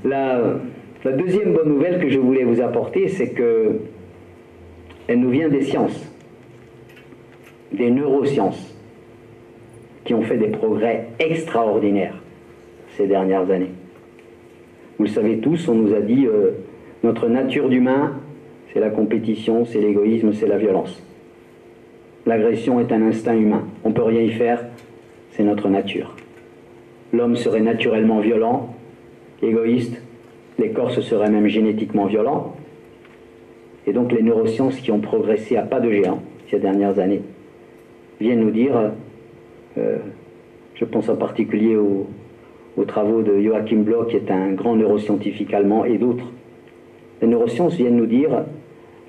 La deuxième bonne nouvelle que je voulais vous apporter, c'est que elle nous vient des sciences, des neurosciences, qui ont fait des progrès extraordinaires ces dernières années. Vous le savez tous, on nous a dit notre nature d'humain, c'est la compétition, c'est l'égoïsme, c'est la violence. L'agression est un instinct humain, on ne peut rien y faire, c'est notre nature. L'homme serait naturellement violent, égoïste, les Corses seraient même génétiquement violents, et donc les neurosciences qui ont progressé à pas de géant ces dernières années viennent nous dire, je pense en particulier aux travaux de Joachim Bloch, qui est un grand neuroscientifique allemand, et d'autres. Les neurosciences viennent nous dire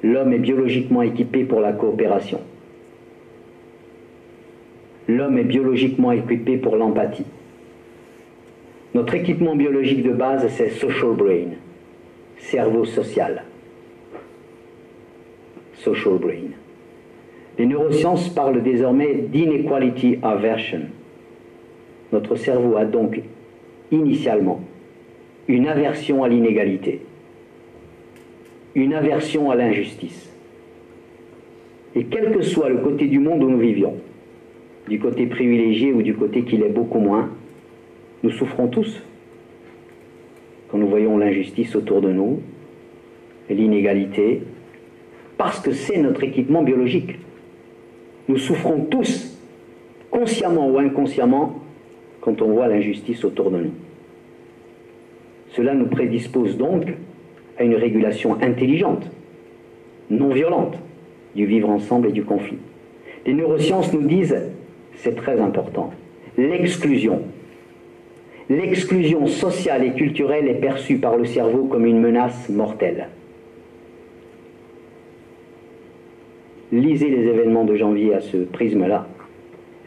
l'homme est biologiquement équipé pour la coopération. L'homme est biologiquement équipé pour l'empathie. Notre équipement biologique de base, c'est social brain, cerveau social. Social brain. Les neurosciences parlent désormais d'inequality aversion. Notre cerveau a donc initialement une aversion à l'inégalité, une aversion à l'injustice. Et quel que soit le côté du monde où nous vivions, du côté privilégié ou du côté qui l'est beaucoup moins, nous souffrons tous quand nous voyons l'injustice autour de nous, et l'inégalité, parce que c'est notre équipement biologique. Nous souffrons tous, consciemment ou inconsciemment, quand on voit l'injustice autour de nous. Cela nous prédispose donc à une régulation intelligente, non violente, du vivre ensemble et du conflit. Les neurosciences nous disent, c'est très important, l'exclusion. L'exclusion sociale et culturelle est perçue par le cerveau comme une menace mortelle. Lisez les événements de janvier à ce prisme-là.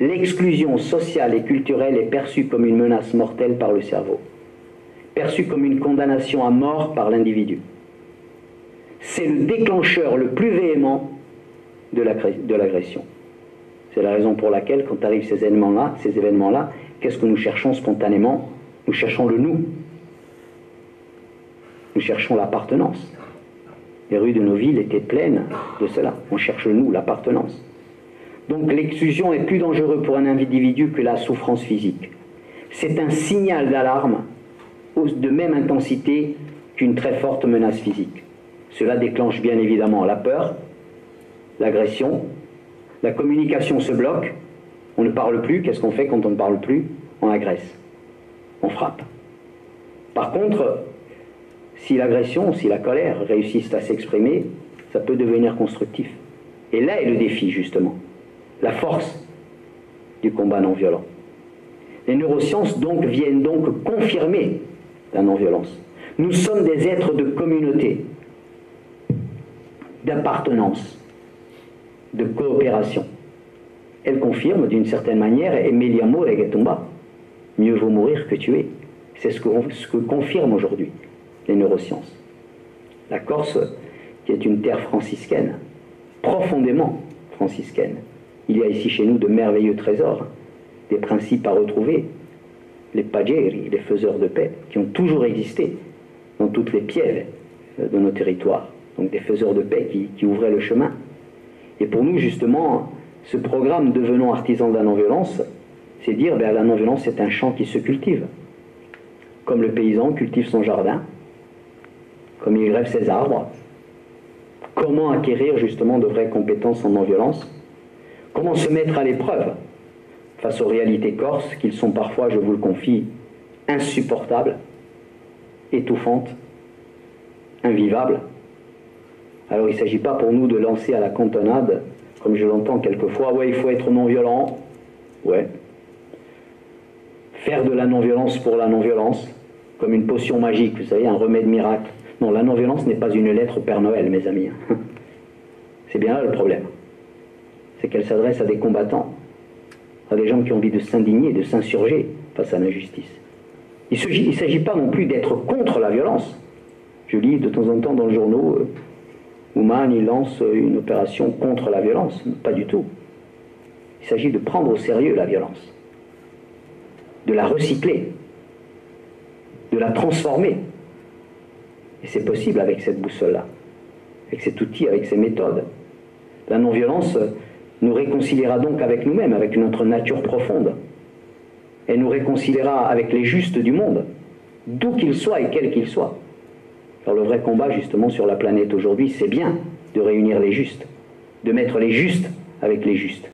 L'exclusion sociale et culturelle est perçue comme une menace mortelle par le cerveau, perçue comme une condamnation à mort par l'individu. C'est le déclencheur le plus véhément de l'agression. C'est la raison pour laquelle, quand arrivent ces événements-là, qu'est-ce que nous cherchons spontanément? Nous cherchons le nous. Nous cherchons l'appartenance. Les rues de nos villes étaient pleines de cela. On cherche le nous, l'appartenance. Donc l'exclusion est plus dangereuse pour un individu que la souffrance physique. C'est un signal d'alarme de même intensité qu'une très forte menace physique. Cela déclenche bien évidemment la peur, l'agression, la communication se bloque, on ne parle plus. Qu'est-ce qu'on fait quand on ne parle plus? On agresse, on frappe. Par contre, si l'agression, si la colère réussissent à s'exprimer, ça peut devenir constructif. Et là est le défi, justement, la force du combat non violent. Les neurosciences donc viennent donc confirmer la non-violence. Nous sommes des êtres de communauté, d'appartenance, de coopération. Elle confirme d'une certaine manière « meglio morire che tumbar », mieux vaut mourir que tuer. C'est ce que confirment aujourd'hui les neurosciences. La Corse, qui est une terre franciscaine, profondément franciscaine, il y a ici chez nous de merveilleux trésors, des principes à retrouver, les pageri, les faiseurs de paix, qui ont toujours existé dans toutes les pièves de nos territoires, donc des faiseurs de paix qui ouvraient le chemin. Et pour nous, justement, ce programme « Devenons artisans de la non-violence », c'est dire ben, la non-violence c'est un champ qui se cultive, comme le paysan cultive son jardin, comme il greffe ses arbres. Comment acquérir justement de vraies compétences en non-violence? Comment se mettre à l'épreuve face aux réalités corses, qu'ils sont parfois, je vous le confie, insupportables, étouffantes, invivables. Alors il ne s'agit pas pour nous de lancer à la cantonade, comme je l'entends quelquefois, ouais, il faut être non-violent, ouais. Faire de la non-violence pour la non-violence, comme une potion magique, vous savez, un remède miracle. Non, la non-violence n'est pas une lettre au Père Noël, mes amis. C'est bien là le problème. C'est qu'elle s'adresse à des combattants, à des gens qui ont envie de s'indigner, de s'insurger face à l'injustice. Il ne s'agit pas non plus d'être contre la violence. Je lis de temps en temps dans le journal, Ouman, il lance une opération contre la violence. Pas du tout. Il s'agit de prendre au sérieux la violence, de la recycler, de la transformer. Et c'est possible avec cette boussole-là, avec cet outil, avec ces méthodes. La non-violence nous réconciliera donc avec nous-mêmes, avec notre nature profonde. Elle nous réconciliera avec les justes du monde, d'où qu'ils soient et quels qu'ils soient. Alors le vrai combat justement sur la planète aujourd'hui, c'est bien de réunir les justes, de mettre les justes avec les justes.